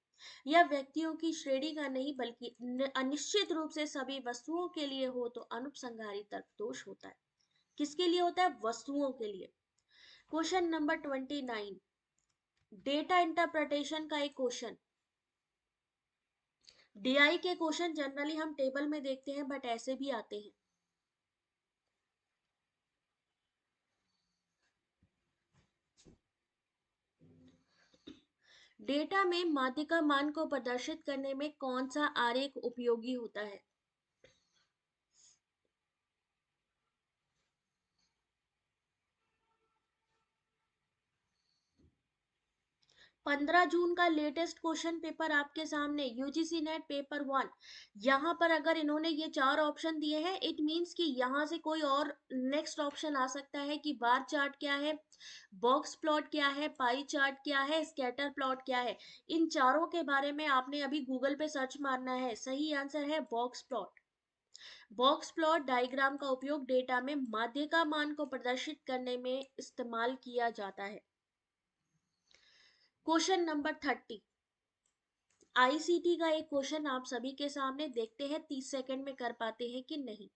या व्यक्तियों की श्रेणी का नहीं बल्कि अनिश्चित रूप से सभी वस्तुओं के लिए हो, तो अनुपसंहारी तर्क दोष होता है। किसके लिए होता है? वस्तुओं के लिए। क्वेश्चन नंबर 29, डेटा इंटरप्रिटेशन का एक क्वेश्चन। डीआई के क्वेश्चन जनरली हम टेबल में देखते हैं बट ऐसे भी आते हैं। डेटा में माध्यिका मान को प्रदर्शित करने में कौन सा आरेख उपयोगी होता है? 15 जून का लेटेस्ट क्वेश्चन पेपर आपके सामने, यूजीसी नेट पेपर 1। यहाँ पर अगर इन्होंने ये 4 ऑप्शन दिए हैं, इट मीन्स कि यहाँ से कोई और नेक्स्ट ऑप्शन आ सकता है कि बार चार्ट क्या है, बॉक्स प्लॉट क्या है, पाई चार्ट क्या है, स्कैटर प्लॉट क्या है। इन चारों के बारे में आपने अभी गूगल पे सर्च मारना है। सही आंसर है box plot. Box plot diagram का उपयोग डेटा में माध्यिका मान को प्रदर्शित करने में इस्तेमाल किया जाता है। क्वेश्चन नंबर 30, आईसीटी का एक क्वेश्चन आप सभी के सामने, देखते हैं 30 सेकंड में कर पाते हैं कि नहीं।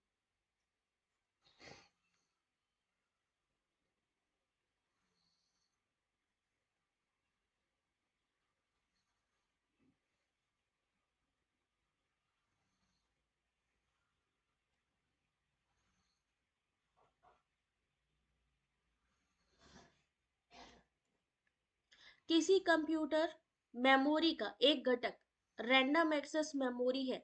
किसी कंप्यूटर मेमोरी का एक घटक रैंडम एक्सेस मेमोरी है।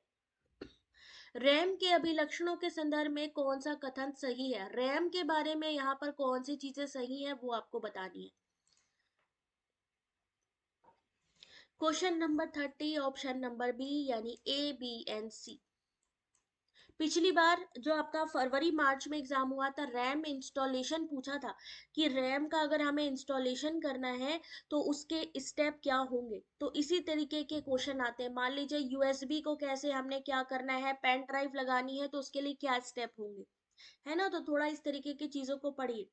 रैम के अभिलक्षणों के संदर्भ में कौन सा कथन सही है? रैम के बारे में यहाँ पर कौन सी चीजें सही है वो आपको बतानी है। Question number 30 option number B यानी ए बी एंड सी। पिछली बार जो आपका फरवरी मार्च में एग्जाम हुआ था, रैम इंस्टॉलेशन पूछा था कि रैम का अगर हमें इंस्टॉलेशन करना है तो उसके स्टेप क्या होंगे। तो इसी तरीके के क्वेश्चन आते हैं। मान लीजिए यूएसबी को कैसे हमने क्या करना है, पेन ड्राइव लगानी है तो उसके लिए क्या स्टेप होंगे, है ना। तो थोड़ा इस तरीके की चीजों को पढ़िए।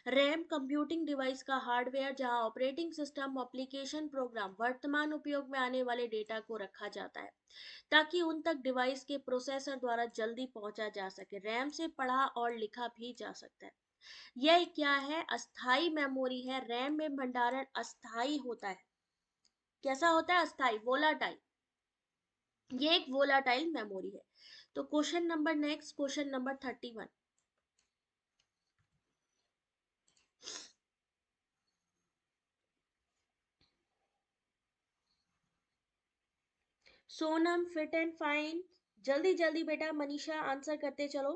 रैम कंप्यूटिंग डिवाइस का हार्डवेयर जहां ऑपरेटिंग सिस्टम, एप्लीकेशन, प्रोग्राम, वर्तमान उपयोग में आने वाले डेटा को रखा जाता है ताकि उन तक डिवाइस के प्रोसेसर द्वारा जल्दी पहुंचा जा सके। रैम से पढ़ा और लिखा भी जा सकता है। यह क्या है? अस्थाई मेमोरी है। रैम में भंडारण अस्थाई होता है। कैसा होता है? अस्थाई, वोलाटाइल। ये एक वोलाटाइल मेमोरी है। तो question number next, question number 31। Sonam fit and fine, जल्दी जल्दी बेटा। मनीषा आंसर करते चलो।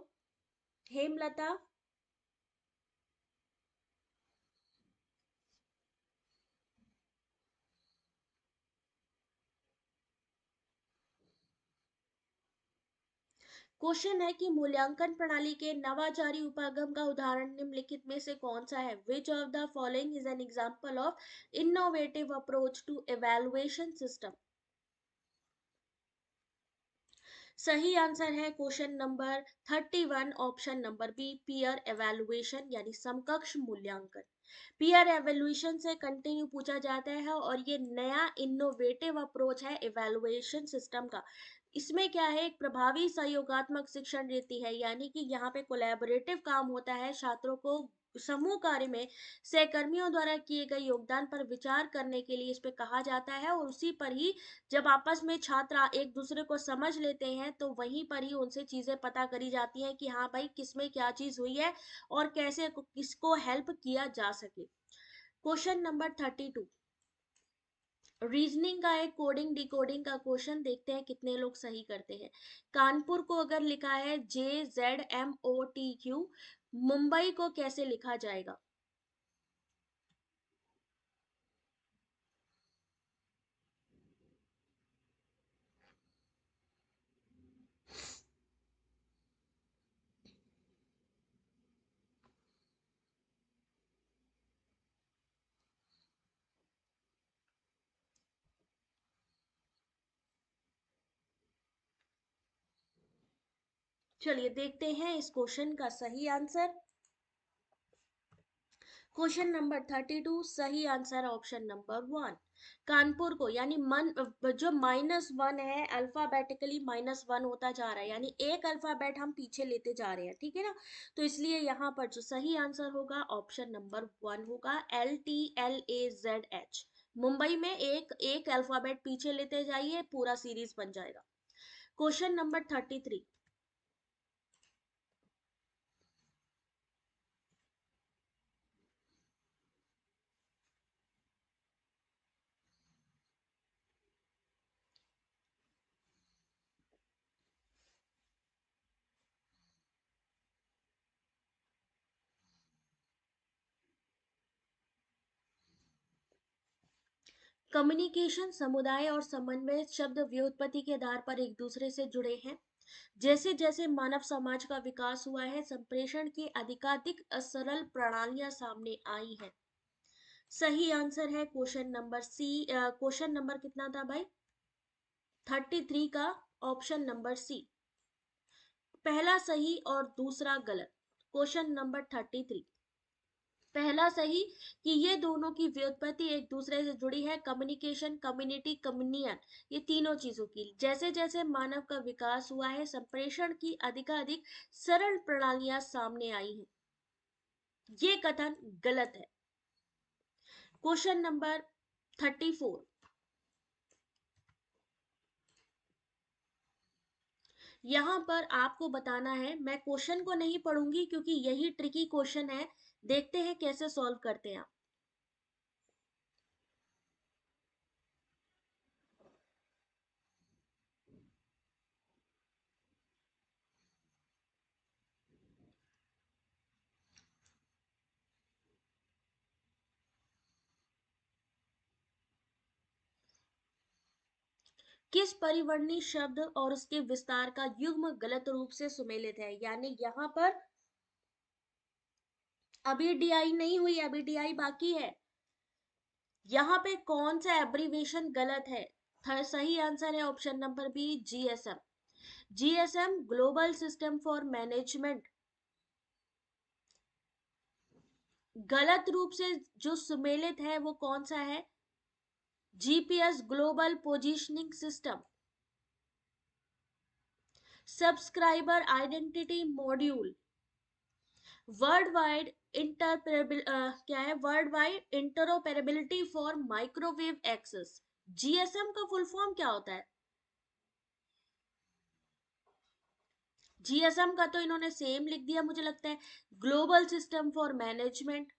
हेमलता, क्वेश्चन है कि मूल्यांकन प्रणाली के नवाचारी उपागम का उदाहरण निम्नलिखित में से कौन सा है? Which of the following is an example of innovative approach to evaluation system? सही आंसर है question number 31 option number B, peer evaluation यानी समकक्ष मूल्यांकन। पीयर एवेल्युएशन से कंटिन्यू पूछा जाता है और ये नया इनोवेटिव अप्रोच है इवैल्यूएशन सिस्टम का। इसमें क्या है? एक प्रभावी सहयोगात्मक शिक्षण रीति है, यानी कि यहाँ पे कोलैबोरेटिव काम होता है। छात्रों को समूह कार्य में सहकर्मियों द्वारा किए गए योगदान पर विचार करने के लिए इस पे कहा जाता है, और उसी पर ही जब आपस में छात्र एक दूसरे को समझ लेते हैं तो वहीं पर ही उनसे चीजें पता करी जाती हैं कि हाँ भाई किसमें क्या चीज हुई है और कैसे किसको हेल्प किया जा सके। क्वेश्चन नंबर 32, रीजनिंग का एक कोडिंग डिकोडिंग का क्वेश्चन, देखते हैं कितने लोग सही करते हैं। कानपुर को अगर लिखा है JZMOTQ, मुंबई को कैसे लिखा जाएगा? चलिए देखते हैं इस क्वेश्चन का सही आंसर। क्वेश्चन नंबर 32 सही आंसर ऑप्शन नंबर 1। कानपुर को, यानी मन जो -1 है अल्फाबेटिकली -1 होता जा रहा है, यानी एक अल्फाबेट हम पीछे लेते जा रहे हैं, ठीक है ना। तो इसलिए यहाँ पर जो सही आंसर होगा ऑप्शन नंबर 1 होगा, LTLAZH। मुंबई में एक एक अल्फाबेट पीछे लेते जाइए, पूरा सीरीज बन जाएगा। क्वेश्चन नंबर 33, कम्युनिकेशन समुदाय और समन्वय शब्द व्युत्पत्ति के आधार पर एक दूसरे से जुड़े हैं। जैसे जैसे मानव समाज का विकास हुआ है, संप्रेषण की अधिकाधिक सरल प्रणालियां सामने आई हैं। सही आंसर है question number C. Question number कितना था भाई? 33 का ऑप्शन नंबर सी। पहला सही और दूसरा गलत। क्वेश्चन नंबर 33, पहला सही कि ये दोनों की व्युत्पत्ति एक दूसरे से जुड़ी है। कम्युनिकेशन, कम्युनिटी, कम्युनियन, ये तीनों चीजों की। जैसे जैसे मानव का विकास हुआ है, संप्रेषण की अधिकाधिक सरल प्रणालियां सामने आई हैं। ये कथन गलत है। क्वेश्चन नंबर 34, यहां पर आपको बताना है। मैं क्वेश्चन को नहीं पढ़ूंगी क्योंकि यही ट्रिकी क्वेश्चन है। देखते हैं कैसे सॉल्व करते हैं आप। किस परिवर्णी शब्द और उसके विस्तार का युग्म गलत रूप से सुमेलित है? यानी यहाँ पर अभी डीआई नहीं हुई, अभी डीआई बाकी है। यहाँ पे कौन सा एब्रीवेशन गलत है? सही आंसर है option number B, GSM. GSM global system for management. गलत रूप से जो सुमेलित है वो कौन सा है? GPS global positioning system. Subscriber identity module. World wide interoperable क्या है? World wide interoperability for microwave access. GSM का फुल फॉर्म क्या होता है? जीएसएम का तो इन्होंने सेम लिख दिया मुझे लगता है, global system for management.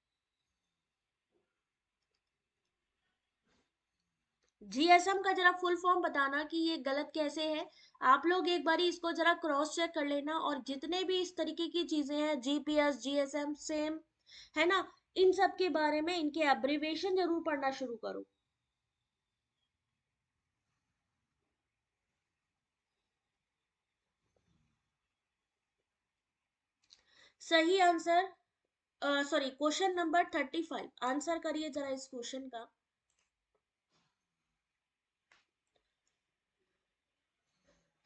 GSM का जरा फुल फॉर्म बताना कि ये गलत कैसे है। आप लोग एक बारी इसको जरा क्रॉस चेक कर लेना, और जितने भी इस तरीके की चीजें हैं, जीपीएस, जीएसएम सेम है ना, इन सब के बारे में इनके एब्रीविएशन जरूर पढ़ना शुरू करो। सही answer, sorry, question number 35 answer करिए जरा इस क्वेश्चन का।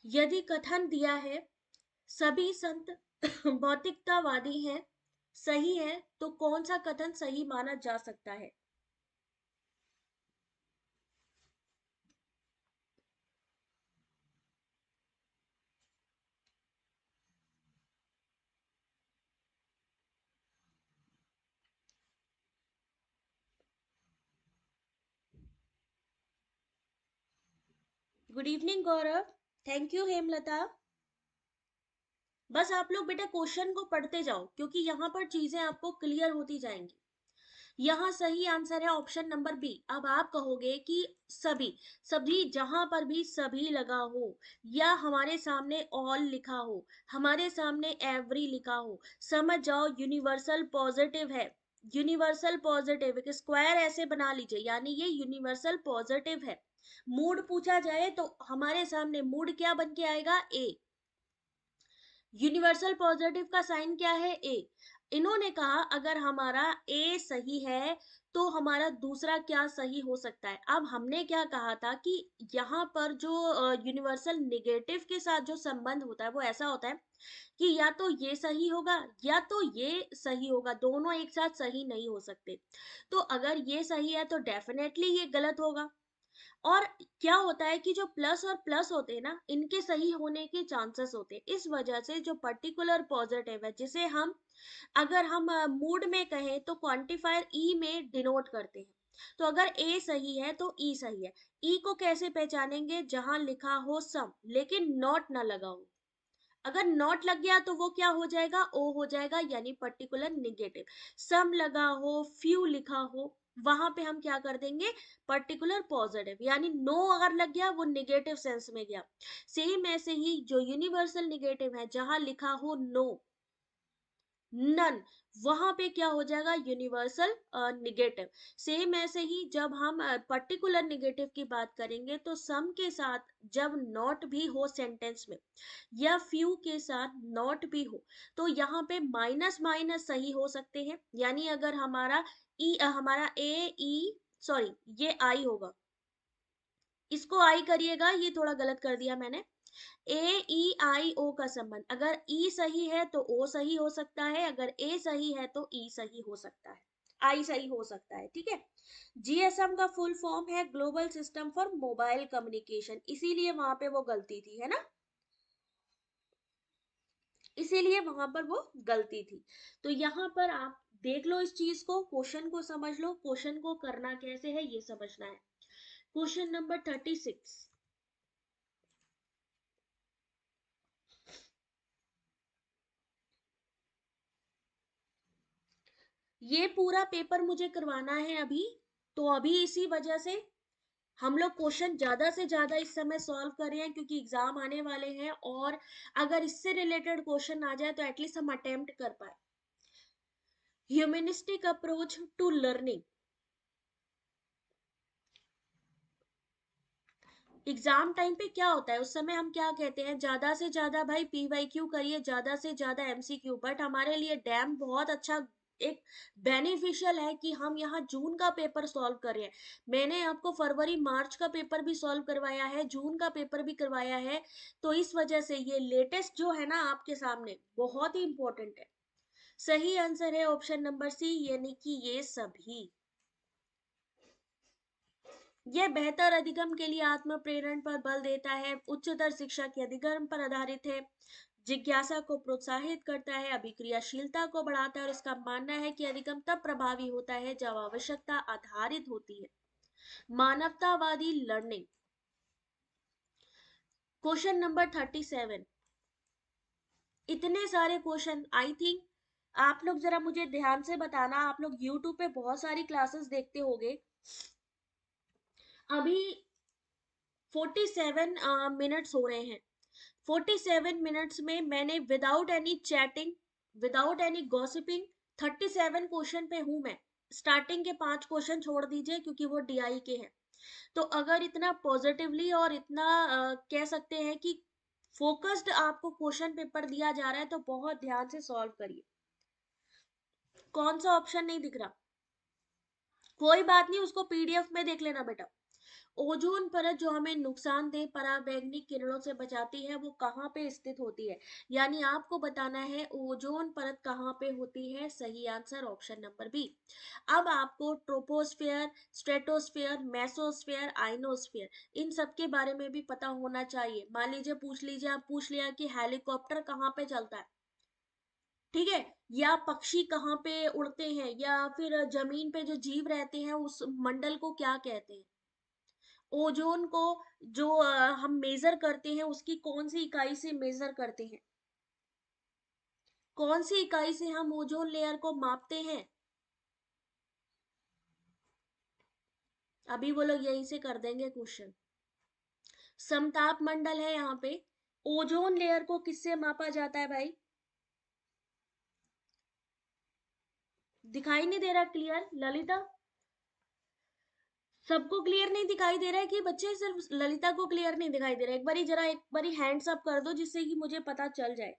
यदि कथन दिया है सभी संत भौतिकतावादी हैं, सही है, तो कौन सा कथन सही माना जा सकता है? Good evening Gaurav. Thank you Hemlata. बस आप लोग बेटा क्वेश्चन को पढ़ते जाओ, क्योंकि यहाँ पर चीजें आपको क्लियर होती जाएंगी। यहाँ सही आंसर है ऑप्शन नंबर बी। अब आप कहोगे कि सभी, सभी जहां पर भी सभी लगा हो, या हमारे सामने ऑल लिखा हो, हमारे सामने एवरी लिखा हो, समझ जाओ यूनिवर्सल पॉजिटिव है। यूनिवर्सल पॉजिटिव एक स्क्वायर ऐसे बना लीजिए, यानी ये यूनिवर्सल पॉजिटिव है। मूड पूछा जाए तो हमारे सामने मूड क्या बन के आएगा? ए। यूनिवर्सल पॉजिटिव का साइन क्या है? ए। इन्होंने कहा अगर हमारा ए सही है तो हमारा दूसरा क्या सही हो सकता है? अब हमने क्या कहा था कि यहाँ पर जो यूनिवर्सल निगेटिव के साथ जो संबंध होता है वो ऐसा होता है कि या तो ये सही होगा या तो ये सही होगा, दोनों एक साथ सही नहीं हो सकते। तो अगर ये सही है तो डेफिनेटली ये गलत होगा। और क्या होता है कि जो प्लस और प्लस होते हैं ना, इनके सही होने के चांसेस होते हैं। इस वजह से जो पर्टिकुलर पॉजिटिव है, जिसे हम अगर हम मूड में कहें तो क्वांटिफायर ई में डिनोट करते हैं। तो अगर ए सही है तो ई सही है। ई को कैसे पहचानेंगे? जहां लिखा हो सम लेकिन नॉट ना लगा हो। अगर नॉट लग गया तो वो क्या हो जाएगा? ओ हो जाएगा, यानी पर्टिकुलर निगेटिव। सम लगा हो, फ्यू लिखा हो, वहां पे हम क्या कर देंगे? Particular positive. यानी नो अगर लग गया वो निगेटिव सेंस में गया। सेम ऐसे ही जो यूनिवर्सल निगेटिव है, जहां लिखा हो नो, नन, वहां पे क्या हो जाएगा? Universal negative. सेम ऐसे ही जब हम पर्टिकुलर निगेटिव की बात करेंगे तो सम के साथ जब नॉट भी हो सेंटेंस में, या फ्यू के साथ नॉट भी हो, तो यहाँ पे माइनस माइनस सही हो सकते हैं। यानी अगर हमारा हमारा ए ई, सॉरी ये आई होगा, इसको आई करिएगा, ये थोड़ा गलत कर दिया मैंने। ए ई आई ओ का संबंध, अगर ई सही है तो ओ सही हो सकता है, अगर ए सही है तो ई सही हो सकता है, आई सही हो सकता है। ठीक है। जीएसएम का फुल फॉर्म है global system for mobile communication, इसीलिए वहां पे वो गलती थी, है ना, इसीलिए वहां पर वो गलती थी। तो यहाँ पर आप देख लो इस चीज को, क्वेश्चन को समझ लो, क्वेश्चन को करना कैसे है ये समझना है। Question number 36। ये पूरा पेपर मुझे करवाना है अभी, तो अभी इसी वजह से हम लोग क्वेश्चन ज्यादा से ज्यादा इस समय सॉल्व कर रहे हैं, क्योंकि एग्जाम आने वाले हैं, और अगर इससे रिलेटेड क्वेश्चन आ जाए तो एटलीस्ट हम अटेम्प्ट कर पाए। Humanistic approach to learning, exam time पे क्या होता है, उस समय हम क्या कहते हैं, ज्यादा से ज्यादा भाई पीवाईक्यू करिए, ज्यादा से ज्यादा एमसीक्यू। बट हमारे लिए डैम बहुत अच्छा एक बेनिफिशियल है कि हम यहाँ जून का पेपर सॉल्व करें। मैंने आपको फरवरी मार्च का पेपर भी सॉल्व करवाया है, जून का पेपर भी करवाया है। तो इस वजह से ये लेटेस्ट जो है ना आपके सामने बहुत ही इंपॉर्टेंट है। सही आंसर है ऑप्शन नंबर सी, यानी कि ये सभी। यह बेहतर अधिगम के लिए आत्म प्रेरण पर बल देता है, उच्चतर शिक्षा के अधिगम पर आधारित है, जिज्ञासा को प्रोत्साहित करता है, अभिक्रियाशीलता को बढ़ाता है, और इसका मानना है कि अधिगम तब प्रभावी होता है जब आवश्यकता आधारित होती है। मानवतावादी लर्निंग। Question number 37। इतने सारे क्वेश्चन, आई थिंक आप लोग जरा मुझे ध्यान से बताना, आप लोग यूट्यूब पे बहुत सारी क्लासेस देखते होंगे। अभी 47 मिनट्स हो रहे हैं। 47 मिनट्स में मैंने without any chatting, without any gossiping, 37 question पे हूं मैं। स्टार्टिंग के 5 क्वेश्चन छोड़ दीजिए क्योंकि वो डीआई के हैं। तो अगर इतना पॉजिटिवली और इतना कह सकते हैं कि फोकस्ड आपको क्वेश्चन पेपर दिया जा रहा है, तो बहुत ध्यान से सॉल्व करिए। कौन सा ऑप्शन नहीं दिख रहा? कोई बात नहीं, उसको पीडीएफ में देख लेना बेटा। ओजोन परत जो हमें नुकसानदेह पराबैंगनी किरणों से बचाती है, वो कहाँ पे स्थित होती है? यानी आपको बताना है ओजोन परत कहाँ पे होती है। सही आंसर ऑप्शन नंबर बी। अब आपको ट्रोपोस्फेयर, स्ट्रेटोस्फेयर, मेसोस्फेयर, आइनोस्फेयर, इन सब के बारे में भी पता होना चाहिए। मान लीजिए पूछ लीजिए, आप पूछ लिया कि हेलीकॉप्टर कहाँ पे चलता है, ठीक है, या पक्षी कहाँ पे उड़ते हैं, या फिर जमीन पे जो जीव रहते हैं उस मंडल को क्या कहते हैं। ओजोन को जो हम मेजर करते हैं, उसकी कौन सी इकाई से मेजर करते हैं, कौन सी इकाई से हम ओजोन लेयर को मापते हैं? अभी वो लोग यहीं से कर देंगे क्वेश्चन। समताप मंडल है यहाँ पे। ओजोन लेयर को किससे मापा जाता है भाई? दिखाई नहीं दे रहा क्लियर ललिता? सबको क्लियर नहीं दिखाई दे रहा है कि बच्चे सिर्फ ललिता को क्लियर नहीं दिखाई दे रहा है? एक बारी जरा एक बारी हैंड्स अप कर दो जिससे कि मुझे पता चल जाए।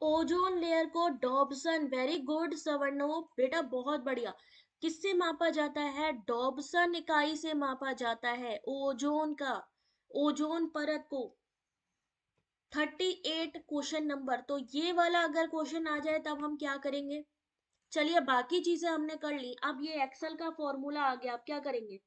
ओजोन लेयर को डॉबसन, वेरी गुड सवर्णो बेटा, बहुत बढ़िया। किससे मापा जाता है? डॉबसन इकाई से मापा जाता है ओजोन का, ओजोन परत को। 38 क्वेश्चन नंबर, तो ये वाला अगर क्वेश्चन आ जाए तब हम क्या करेंगे? चलिए बाकी चीजें हमने कर ली, अब ये एक्सेल का फॉर्मूला आ गया, अब क्या करेंगे?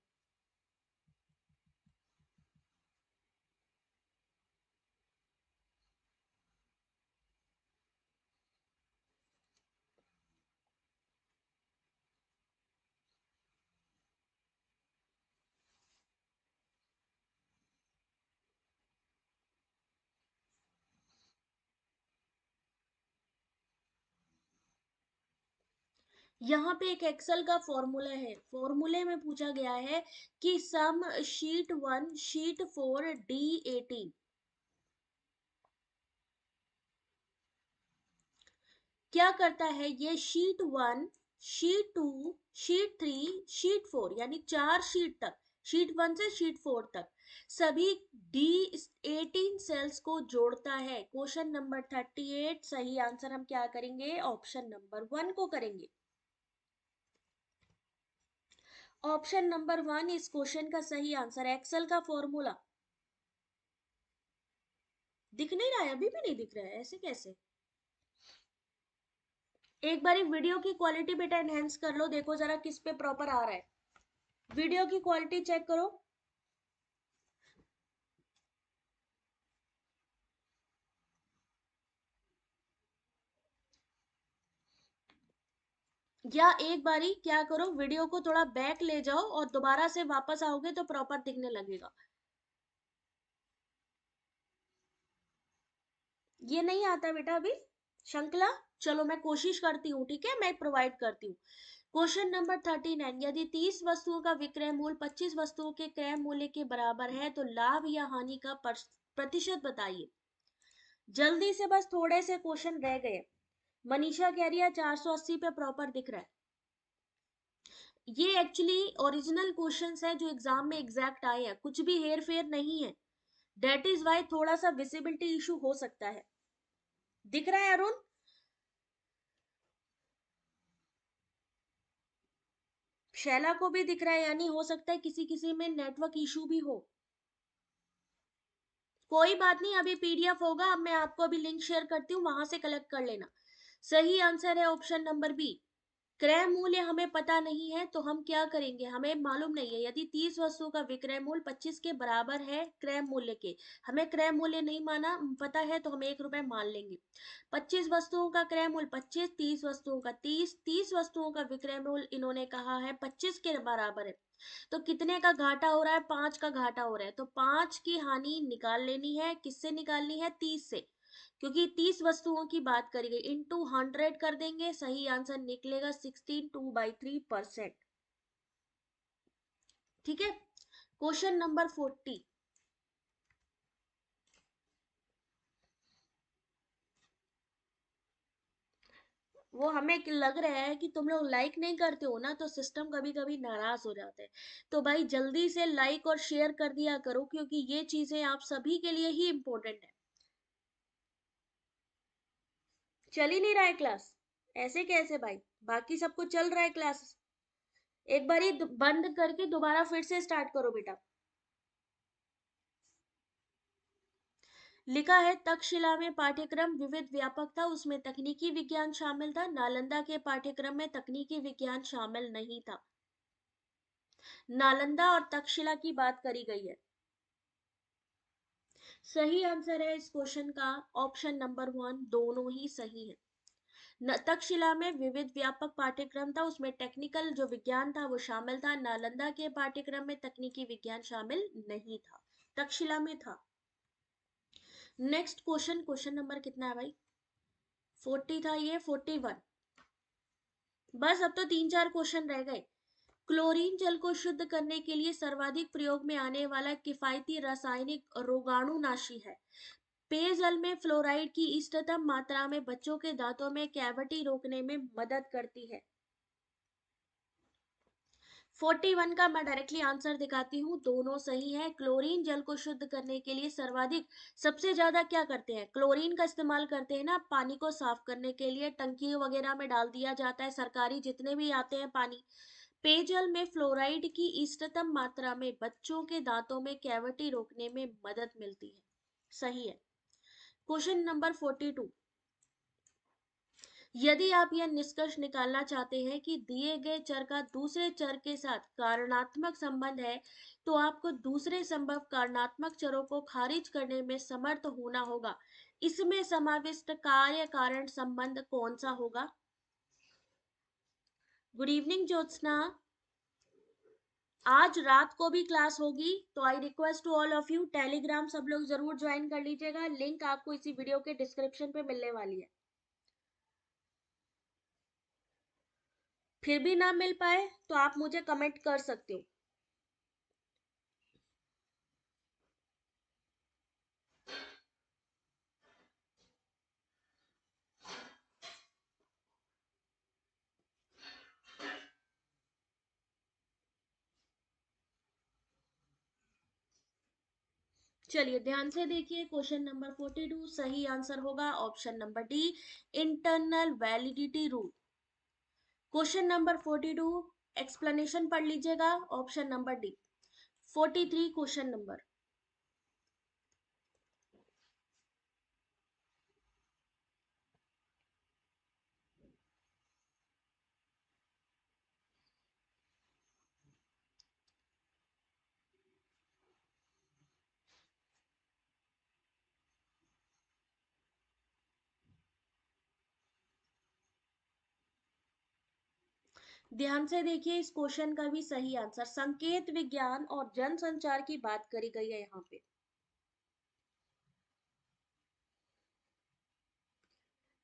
यहाँ पे एक एक्सेल का फॉर्मूला है, फॉर्मूले में पूछा गया है कि सम शीट 1 शीट 4 D18 क्या करता है? ये शीट 1, शीट 2, शीट 3, शीट 4, यानी 4 शीट तक, शीट 1 से शीट 4 तक सभी D18 सेल्स को जोड़ता है। क्वेश्चन नंबर 38, सही आंसर हम क्या करेंगे? ऑप्शन नंबर 1 को करेंगे। ऑप्शन नंबर 1 इस क्वेश्चन का सही आंसर। एक्सेल का फॉर्मूला दिख नहीं रहा है? अभी भी नहीं दिख रहा है? ऐसे कैसे? एक बारी वीडियो की क्वालिटी बेटा एनहेंस कर लो, देखो जरा किस पे प्रॉपर आ रहा है। वीडियो की क्वालिटी चेक करो। या एक बारी क्या करो, वीडियो को थोड़ा बैक ले जाओ और दोबारा से वापस आओगे तो प्रॉपर दिखने लगेगा। ये नहीं आता बेटा अभी? शंकला, चलो मैं कोशिश करती हूँ, ठीक है, मैं प्रोवाइड करती हूँ। क्वेश्चन नंबर 39, यदि 30 वस्तुओं का विक्रय मूल्य 25 वस्तुओं के क्रय मूल्य के बराबर है तो लाभ या हानि का प्रतिशत बताइए। जल्दी से, बस थोड़े से क्वेश्चन रह गए। मनीषा कह रही है 480 पे प्रॉपर दिख रहा है। ये एक्चुअली ओरिजिनल क्वेश्चंस है जो एग्जाम में एग्जैक्ट आए हैं, कुछ भी हेर फेर नहीं है। डेट इज वाई थोड़ा सा विजिबिलिटी इशू हो सकता है। दिख रहा है अरुण? शैला को भी दिख रहा है, यानी हो सकता है किसी किसी में नेटवर्क इशू भी हो। कोई बात नहीं, अभी पीडीएफ होगा, अब मैं आपको अभी लिंक शेयर करती हूँ, वहां से कलेक्ट कर लेना। सही आंसर है ऑप्शन नंबर बी। क्रय मूल्य हमें पता नहीं है तो हम क्या करेंगे, हमें मालूम नहीं है। यदि 30 वस्तुओं का विक्रय मूल्य 25 के बराबर है क्रय मूल्य के, हमें क्रय मूल्य नहीं माना पता है तो हम 1 रुपए मान लेंगे। 25 वस्तुओं का क्रय मूल्य 25, 30 वस्तुओं का 30, 30 वस्तुओं का विक्रय मूल्य इन्होंने कहा है 25 के बराबर है। तो कितने का घाटा हो रहा है? 5 का घाटा हो रहा है, तो 5 की हानि निकाल लेनी है। किससे निकालनी है? 30 से, क्योंकि 30 वस्तुओं की बात करी गई। इंटू 100 कर देंगे, सही आंसर निकलेगा 16.2/3%। ठीक है। क्वेश्चन नंबर 40, वो हमें लग रहा है कि तुम लोग लाइक नहीं करते हो ना, तो सिस्टम कभी कभी नाराज हो जाता है। तो भाई जल्दी से लाइक और शेयर कर दिया करो, क्योंकि ये चीजें आप सभी के लिए ही इंपॉर्टेंट है। चल ही नहीं रहा है क्लास? ऐसे कैसे भाई? बाकी सबको चल रहा है क्लास। एक बार ही बंद करके दोबारा फिर से स्टार्ट करो बेटा। लिखा है तक्षशिला में पाठ्यक्रम विविध व्यापक था, उसमें तकनीकी विज्ञान शामिल था। नालंदा के पाठ्यक्रम में तकनीकी विज्ञान शामिल नहीं था। नालंदा और तक्षशिला की बात करी गई है। सही आंसर है इस क्वेश्चन का ऑप्शन नंबर 1, दोनों ही सही है। तक्षशिला में विविध व्यापक पाठ्यक्रम था, उसमें टेक्निकल जो विज्ञान था वो शामिल था। नालंदा के पाठ्यक्रम में तकनीकी विज्ञान शामिल नहीं था, तक्षशिला में था। नेक्स्ट क्वेश्चन, क्वेश्चन नंबर कितना है भाई? 40 था ये, 41। बस अब तो 3-4 क्वेश्चन रह गए। क्लोरीन जल को शुद्ध करने के लिए सर्वाधिक प्रयोग में आने वाला किफायती रासायनिक रोगाणुनाशी है। पेयजल में फ्लोराइड की इष्टतम मात्रा में बच्चों के दांतों में कैविटी रोकने में मदद करती है। 41 का मैं डायरेक्टली आंसर दिखाती हूँ, दोनों सही है। क्लोरीन जल को शुद्ध करने के लिए सर्वाधिक, सबसे ज्यादा क्या करते हैं? क्लोरीन का इस्तेमाल करते हैं ना पानी को साफ करने के लिए, टंकी वगैरह में डाल दिया जाता है, सरकारी जितने भी आते हैं पानी। पेयजल में फ्लोराइड की इष्टतम मात्रा में बच्चों के दांतों में कैविटी रोकने में मदद मिलती है। सही है। क्वेश्चन नंबर 42, यदि आप यह निष्कर्ष निकालना चाहते हैं कि दिए गए चर का दूसरे चर के साथ कारणात्मक संबंध है, तो आपको दूसरे संभव कारणात्मक चरों को खारिज करने में समर्थ होना होगा। इसमें समाविष्ट कार्य कारण संबंध कौन सा होगा? Good evening Jyotsna. आज रात को भी क्लास होगी, तो I request to all of you, Telegram सब लोग जरूर ज्वाइन कर लीजिएगा, लिंक आपको इसी वीडियो के डिस्क्रिप्शन पे मिलने वाली है। फिर भी ना मिल पाए तो आप मुझे कमेंट कर सकते हो। चलिए ध्यान से देखिए, क्वेश्चन नंबर 42 सही आंसर होगा option number D, internal validity rule. Question number 42 explanation पढ़ लीजिएगा, option number D. 43 question number, ध्यान से देखिए, इस क्वेश्चन का भी सही आंसर संकेत विज्ञान और जनसंचार की बात करी गई है यहाँ पे।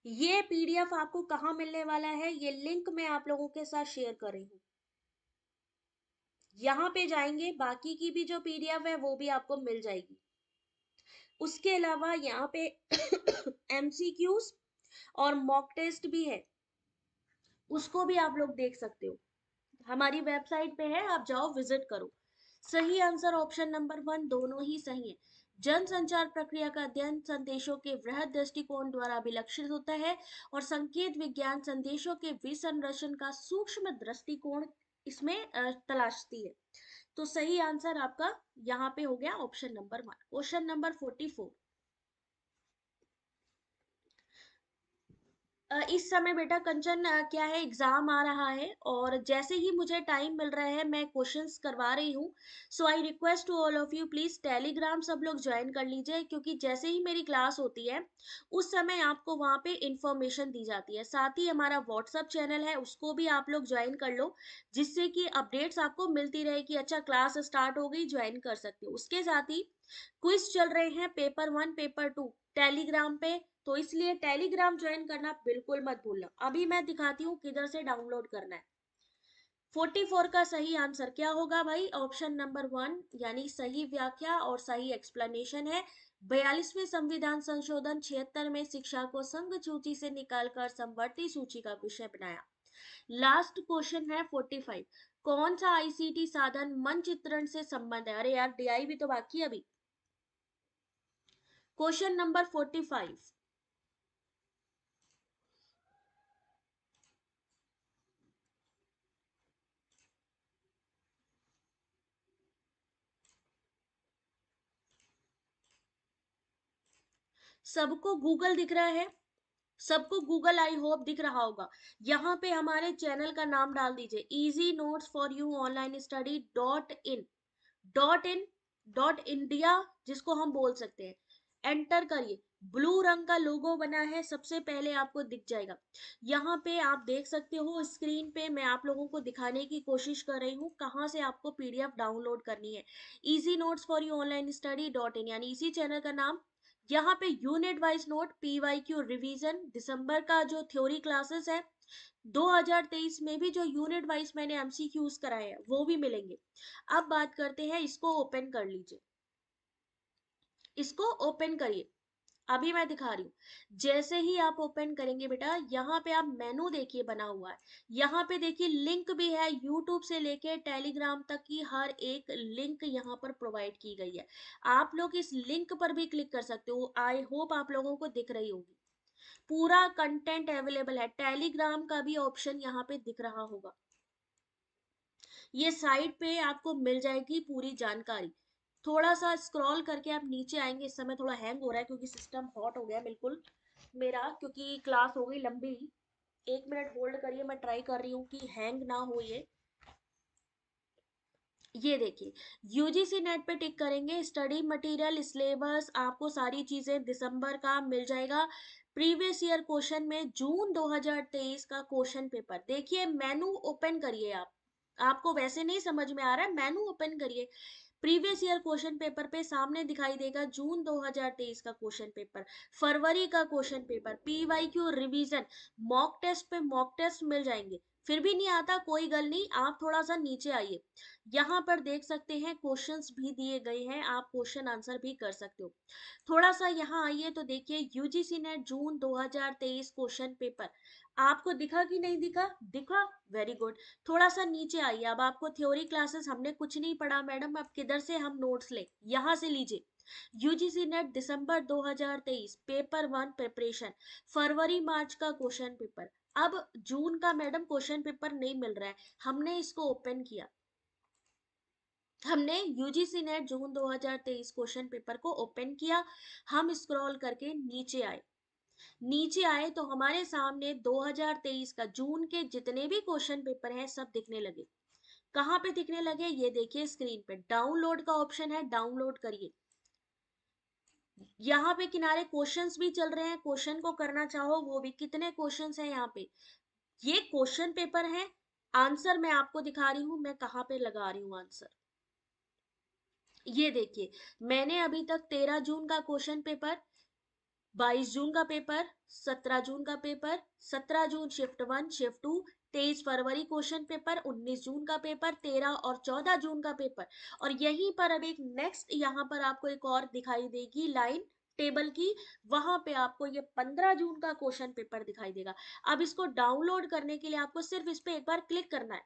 ये पीडीएफ आपको कहाँ मिलने वाला है, ये लिंक मैं आप लोगों के साथ शेयर कर रही हूँ। यहाँ पे जाएंगे, बाकी की भी जो पीडीएफ है वो भी आपको मिल जाएगी। उसके अलावा यहाँ पे एमसीक्यूज और मॉक टेस्ट भी है, उसको भी आप लोग देख सकते हो। हमारी वेबसाइट पे है, आप जाओ विजिट करो। सही आंसर ऑप्शन नंबर 1, दोनों ही सही है। जन संचार प्रक्रिया का अध्ययन संदेशों के वृहद दृष्टिकोण द्वारा अभिलक्षित होता है और संकेत विज्ञान संदेशों के विसंरचन का सूक्ष्म दृष्टिकोण इसमें तलाशती है। तो सही आंसर आपका यहाँ पे हो गया ऑप्शन नंबर 1। Question number 44। इस समय बेटा कंचन क्या है, एग्जाम आ रहा है और जैसे ही मुझे टाइम मिल रहा है मैं क्वेश्चंस करवा रही हूँ। So I request to all of you, please Telegram सब लोग ज्वाइन कर लीजिए, क्योंकि जैसे ही मेरी क्लास होती है उस समय आपको वहाँ पे इंफॉर्मेशन दी जाती है। साथ ही हमारा व्हाट्सअप चैनल है, उसको भी आप लोग ज्वाइन कर लो, जिससे कि अपडेट्स आपको मिलती रहे कि अच्छा क्लास स्टार्ट हो गई, ज्वाइन कर सकते हो। उसके साथ ही क्विज चल रहे हैं पेपर 1 पेपर 2 टेलीग्राम पे, तो इसलिए टेलीग्राम ज्वाइन करना बिल्कुल मत भूलना। अभी मैं दिखाती हूँ किधर से डाउनलोड करना है। 44 का सही आंसर क्या होगा भाई, ऑप्शन नंबर 1, यानी सही व्याख्या और सही एक्सप्लेनेशन है। 42वें संविधान संशोधन 76 में शिक्षा को संघ सूची से निकालकर समवर्ती सूची का विषय बनाया। लास्ट क्वेश्चन है 45। कौन सा आईसीटी साधन मनचित्रण से संबंध है? अरे यार डीआई भी तो बाकी है अभी। Question number 45। सबको गूगल दिख रहा है? सबको गूगल आई होप दिख रहा होगा। यहाँ पे हमारे चैनल का नाम डाल दीजिए, easy notes for you online study dot in. Dot in, dot India जिसको हम बोल सकते हैं। एंटर करिए, ब्लू रंग का लोगो बना है, सबसे पहले आपको दिख जाएगा। यहाँ पे आप देख सकते हो स्क्रीन पे, मैं आप लोगों को दिखाने की कोशिश कर रही हूँ कहाँ से आपको पीडीएफ डाउनलोड करनी है। Easy notes for you online study dot in, यानी इसी चैनल का नाम। यहाँ पे unit wise note, PYQ revision, दिसंबर का जो थ्योरी क्लासेस है 2023 में भी जो यूनिट वाइज मैंने एमसीक्यूज कराए हैं वो भी मिलेंगे। अब बात करते हैं, इसको ओपन कर लीजिए, इसको ओपन करिए। अभी मैं दिखा रही हूँ। जैसे ही आप ओपन करेंगे बेटा, यहाँ पे आप मेनू देखिए बना हुआ है। यहाँ पे देखिए लिंक भी है, यूट्यूब से लेके टेलीग्राम तक की हर एक लिंक यहाँ पर प्रोवाइड की गई है। आप लोग इस लिंक पर भी क्लिक कर सकते हो। आई होप आप लोगों को दिख रही होगी, पूरा कंटेंट अवेलेबल है। टेलीग्राम का भी ऑप्शन यहाँ पे दिख रहा होगा। ये साइट पे आपको मिल जाएगी पूरी जानकारी। थोड़ा सा स्क्रॉल करके आप नीचे आएंगे। इस समय थोड़ा हैंग हो रहा है क्योंकि सिस्टम हॉट हो गया बिल्कुल मेरा, क्योंकि क्लास हो गई लंबी। 1 मिनट होल्ड करिए, मैं ट्राई कर रही हूँ कि हैंग ना हो ये देखिए, यूजीसी नेट पे टिक करेंगे, स्टडी मटेरियल सिलेबस आपको सारी चीजें दिसंबर का मिल जाएगा। प्रीवियस ईयर क्वेश्चन में जून 2023 का क्वेश्चन पेपर देखिए, मेनू ओपन करिए आप। आपको वैसे नहीं समझ में आ रहा है, मेनू ओपन करिए। प्रीवियस ईयर क्वेश्चन पेपर पे सामने दिखाई देगा जून 2023 का क्वेश्चन पेपर, फरवरी का question paper, PYQ revision, mock test पे मॉक टेस्ट मिल जाएंगे। फिर भी नहीं आता कोई गल नहीं, आप थोड़ा सा नीचे आइए, यहाँ पर देख सकते हैं क्वेश्चंस भी दिए गए हैं, आप क्वेश्चन आंसर भी कर सकते हो। थोड़ा सा यहाँ आइए तो देखिए यूजीसी नेट जून 2023 क्वेश्चन पेपर आपको दिखा कि नहीं दिखा? दिखा, वेरी गुड। थोड़ा सा नीचे आइए, अब आपको थ्योरी क्लासेस हमने कुछ नहीं पढ़ा मैडम, अब किधर से हम नोट्स ले, यहाँ से लीजिए। यूजीसी नेट दिसंबर 2023 पेपर 1 प्रिपरेशन, फरवरी मार्च का क्वेश्चन पेपर। अब जून का मैडम क्वेश्चन पेपर नहीं मिल रहा है, हमने इसको ओपन किया, हमने यूजीसी नेट जून 2023 क्वेश्चन पेपर को ओपन किया। हम स्क्रॉल करके नीचे आए, नीचे आए तो हमारे सामने 2023 का जून के जितने भी क्वेश्चन पेपर हैं सब दिखने लगे। कहाँ पे दिखने लगे ये देखिए, स्क्रीन पे डाउनलोड का ऑप्शन है, डाउनलोड करिए। यहाँ पे किनारे क्वेश्चंस भी चल रहे हैं, क्वेश्चन को करना चाहो वो भी, कितने क्वेश्चंस हैं यहाँ पे, ये क्वेश्चन पेपर है। आंसर मैं आपको दिखा रही हूँ, मैं कहाँ पे लगा रही हूँ आंसर। ये देखिए, मैंने अभी तक 13 जून का क्वेश्चन पेपर, 22 जून का पेपर, 17 जून का पेपर, 17 जून शिफ्ट 1 शिफ्ट 2, 23 फरवरी क्वेश्चन पेपर, 19 जून का पेपर, 13 और 14 जून का पेपर। और यहीं पर अब एक नेक्स्ट यहाँ पर आपको एक और दिखाई देगी लाइन टेबल की, वहां पे आपको ये 15 जून का क्वेश्चन पेपर दिखाई देगा। अब इसको डाउनलोड करने के लिए आपको सिर्फ इस पे एक बार क्लिक करना है।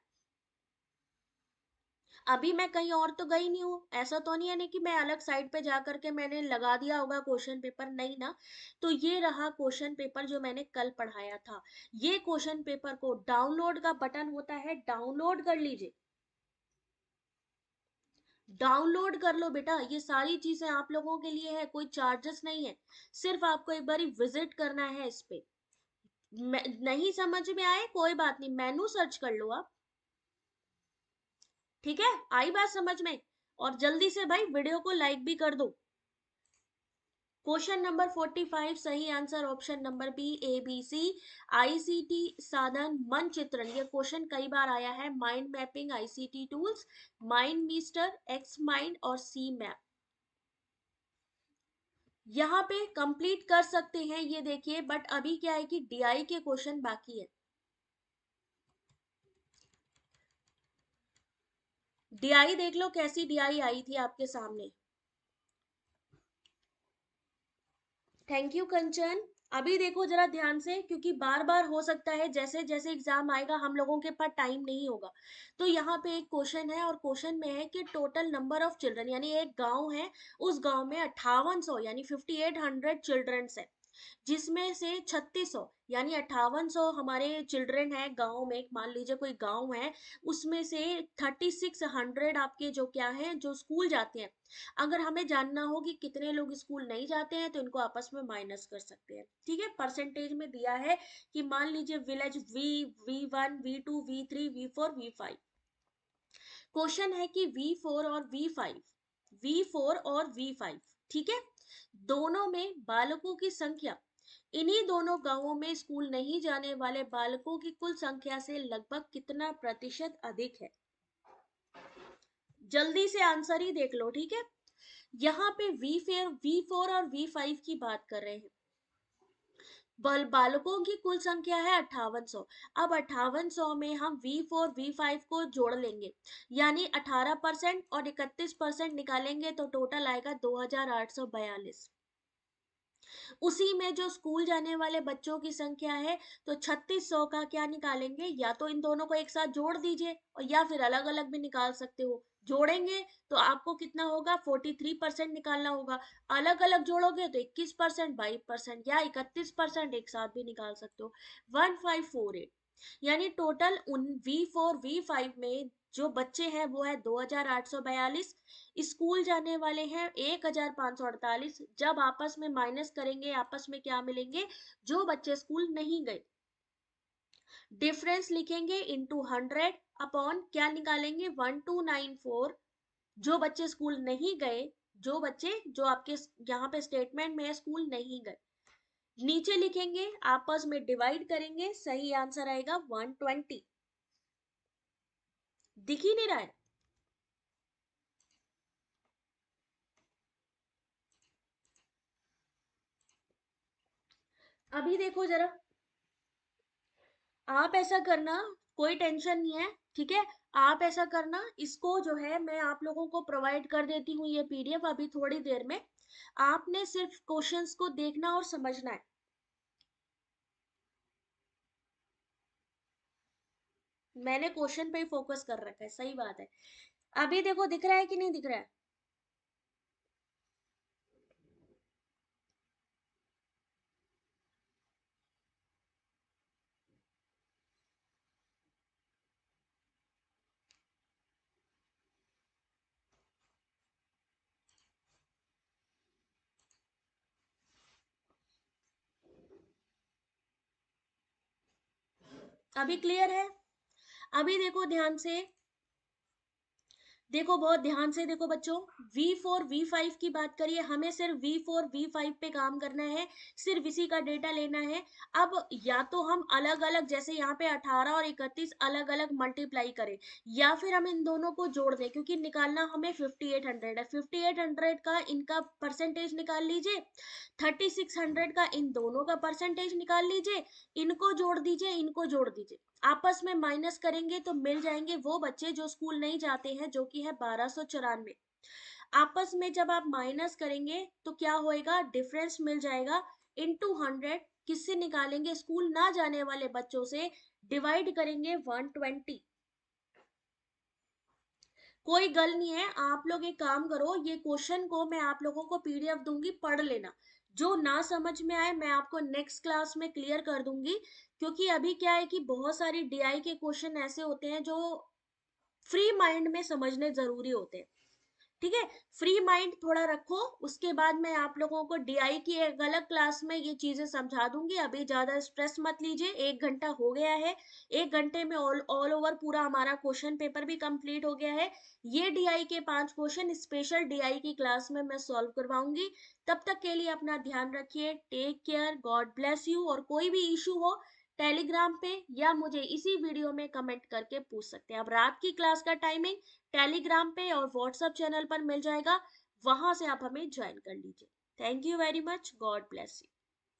अभी मैं कहीं और तो गई नहीं हूँ, ऐसा तो नहीं है नहीं कि मैं अलग साइट पे जा करके मैंने लगा दिया होगा क्वेश्चन पेपर, नहीं ना। तो ये रहा क्वेश्चन पेपर जो मैंने कल पढ़ाया था। ये क्वेश्चन पेपर को डाउनलोड का बटन होता है, डाउनलोड कर लीजिए, डाउनलोड कर लो बेटा। ये सारी चीजें आप लोगों के लिए है, कोई चार्जेस नहीं है, सिर्फ आपको एक बार विजिट करना है इस पे। नहीं समझ में आए कोई बात नहीं, मेनू सर्च कर लो आप। ठीक है, आई बात समझ में? और जल्दी से भाई वीडियो को लाइक भी कर दो। क्वेश्चन नंबर 45 सही answer option number B, A B C. ICT साधन मनचित्रण, ये क्वेश्चन कई बार आया है। Mind mapping ICT tools, MindMeister, XMind और सी मैप। यहाँ पे कंप्लीट कर सकते हैं ये देखिए, बट अभी क्या है कि डीआई के क्वेश्चन बाकी है। डीआई देख लो कैसी डीआई आई थी आपके सामने। थैंक यू कंचन। अभी देखो जरा ध्यान से, क्योंकि बार बार हो सकता है जैसे जैसे एग्जाम आएगा हम लोगों के पास टाइम नहीं होगा। तो यहाँ पे एक क्वेश्चन है, और क्वेश्चन में है कि टोटल नंबर ऑफ चिल्ड्रन, यानी एक गांव है, उस गांव में 5800 यानी 5800 चिल्ड्रंस है, जिसमें से 3600 यानी 5800 हमारे चिल्ड्रन है गांव में। मान लीजिए कोई गांव है, उसमें से 3600 आपके जो क्या है जो स्कूल जाते हैं। अगर हमें जानना हो कि कितने लोग स्कूल नहीं जाते हैं, तो इनको आपस में माइनस कर सकते हैं। ठीक है, परसेंटेज में दिया है कि मान लीजिए village V1 V2 V3 V4 V5। Question है कि V4 और V5, ठीक है, दोनों में बालकों की संख्या, इन्हीं दोनों गांवों में स्कूल नहीं जाने वाले बालकों की कुल संख्या से लगभग कितना प्रतिशत अधिक है। जल्दी से आंसर ही देख लो, ठीक है। यहाँ पे V4 और V5 की बात कर रहे हैं। बालकों की कुल संख्या है 5800। अब 5800 में हम V4 V5 को जोड़ लेंगे, यानी 18% और 31% निकालेंगे तो टोटल आएगा 2842। उसी में जो स्कूल जाने वाले बच्चों की संख्या है, तो 3600 का क्या निकालेंगे, या तो इन दोनों को एक साथ जोड़ दीजिए, और या फिर अलग अलग भी निकाल सकते हो। जोड़ेंगे तो आपको कितना होगा, 43% निकालना होगा। अलग अलग जोड़ोगे तो 21%, 22% या 31% एक साथ भी निकाल सकते हो। 1548, यानी टोटल उन V4 V5 में जो बच्चे हैं वो है 2842, स्कूल जाने वाले हैं 1548। जब आपस में माइनस करेंगे, आपस में क्या मिलेंगे, जो बच्चे स्कूल नहीं गए, डिफरेंस लिखेंगे इनटू 100 अपॉन क्या निकालेंगे, 1294। जो बच्चे स्कूल नहीं गए, जो बच्चे जो आपके यहाँ पे स्टेटमेंट में है स्कूल नहीं गए, नीचे लिखेंगे, आपस में डिवाइड करेंगे, सही आंसर आएगा 120। दिख ही नहीं रहा है? अभी देखो जरा, आप ऐसा करना, कोई टेंशन नहीं है, ठीक है। आप ऐसा करना, इसको जो है मैं आप लोगों को प्रोवाइड कर देती हूँ ये पीडीएफ अभी थोड़ी देर में। आपने सिर्फ क्वेश्चंस को देखना और समझना है। मैंने क्वेश्चन पे ही फोकस कर रखा है, सही बात है। अभी देखो दिख रहा है कि नहीं दिख रहा है? अभी क्लियर है? अभी देखो ध्यान से, देखो बहुत ध्यान से देखो बच्चों, V4 V5 की बात करिए, हमें सिर्फ V4 V5 पे काम करना है, सिर्फ इसी का डेटा लेना है। अब या तो हम अलग अलग, जैसे यहाँ पे 18 और 31 अलग अलग मल्टीप्लाई करें, या फिर हम इन दोनों को जोड़ दें, क्योंकि निकालना हमें 5800 है। 5800 का इनका परसेंटेज निकाल लीजिए, 3600 का इन दोनों का परसेंटेज निकाल लीजिए, इनको जोड़ दीजिए, इनको जोड़ दीजिए, आपस में माइनस करेंगे तो मिल जाएंगे वो बच्चे जो स्कूल नहीं जाते हैं, जो कि है 1294। आपस में जब आप माइनस करेंगे तो क्या होएगा, डिफरेंस मिल जाएगा, इनटू 100 किससे निकालेंगे, स्कूल ना जाने वाले बच्चों से, डिवाइड करेंगे 120। कोई गल नहीं है, आप लोग एक काम करो, ये क्वेश्चन को मैं आप लोगों को पीडीएफ दूंगी, पढ़ लेना। जो ना समझ में आए मैं आपको नेक्स्ट क्लास में क्लियर कर दूंगी, क्योंकि अभी क्या है कि बहुत सारी डीआई के क्वेश्चन ऐसे होते हैं जो फ्री माइंड में समझने जरूरी होते हैं। ठीक है, फ्री माइंड थोड़ा रखो, उसके बाद मैं आप लोगों को डीआई की एक अलग क्लास में ये चीजें समझा दूंगी। अभी ज्यादा स्ट्रेस मत लीजिए, 1 घंटा हो गया है, 1 घंटे में ऑल ओवर पूरा हमारा क्वेश्चन पेपर भी कंप्लीट हो गया है। ये डीआई के 5 क्वेश्चन स्पेशल डीआई की क्लास में मैं सॉल्व करवाऊंगी। तब तक के लिए अपना ध्यान रखिए, take care, God bless you. और कोई भी इशू हो टेलीग्राम पे या मुझे इसी वीडियो में कमेंट करके पूछ सकते हैं। अब रात की क्लास का टाइमिंग टेलीग्राम पे और व्हाट्सएप चैनल पर मिल जाएगा, वहां से आप हमें ज्वाइन कर लीजिए। Thank you very much, God bless you.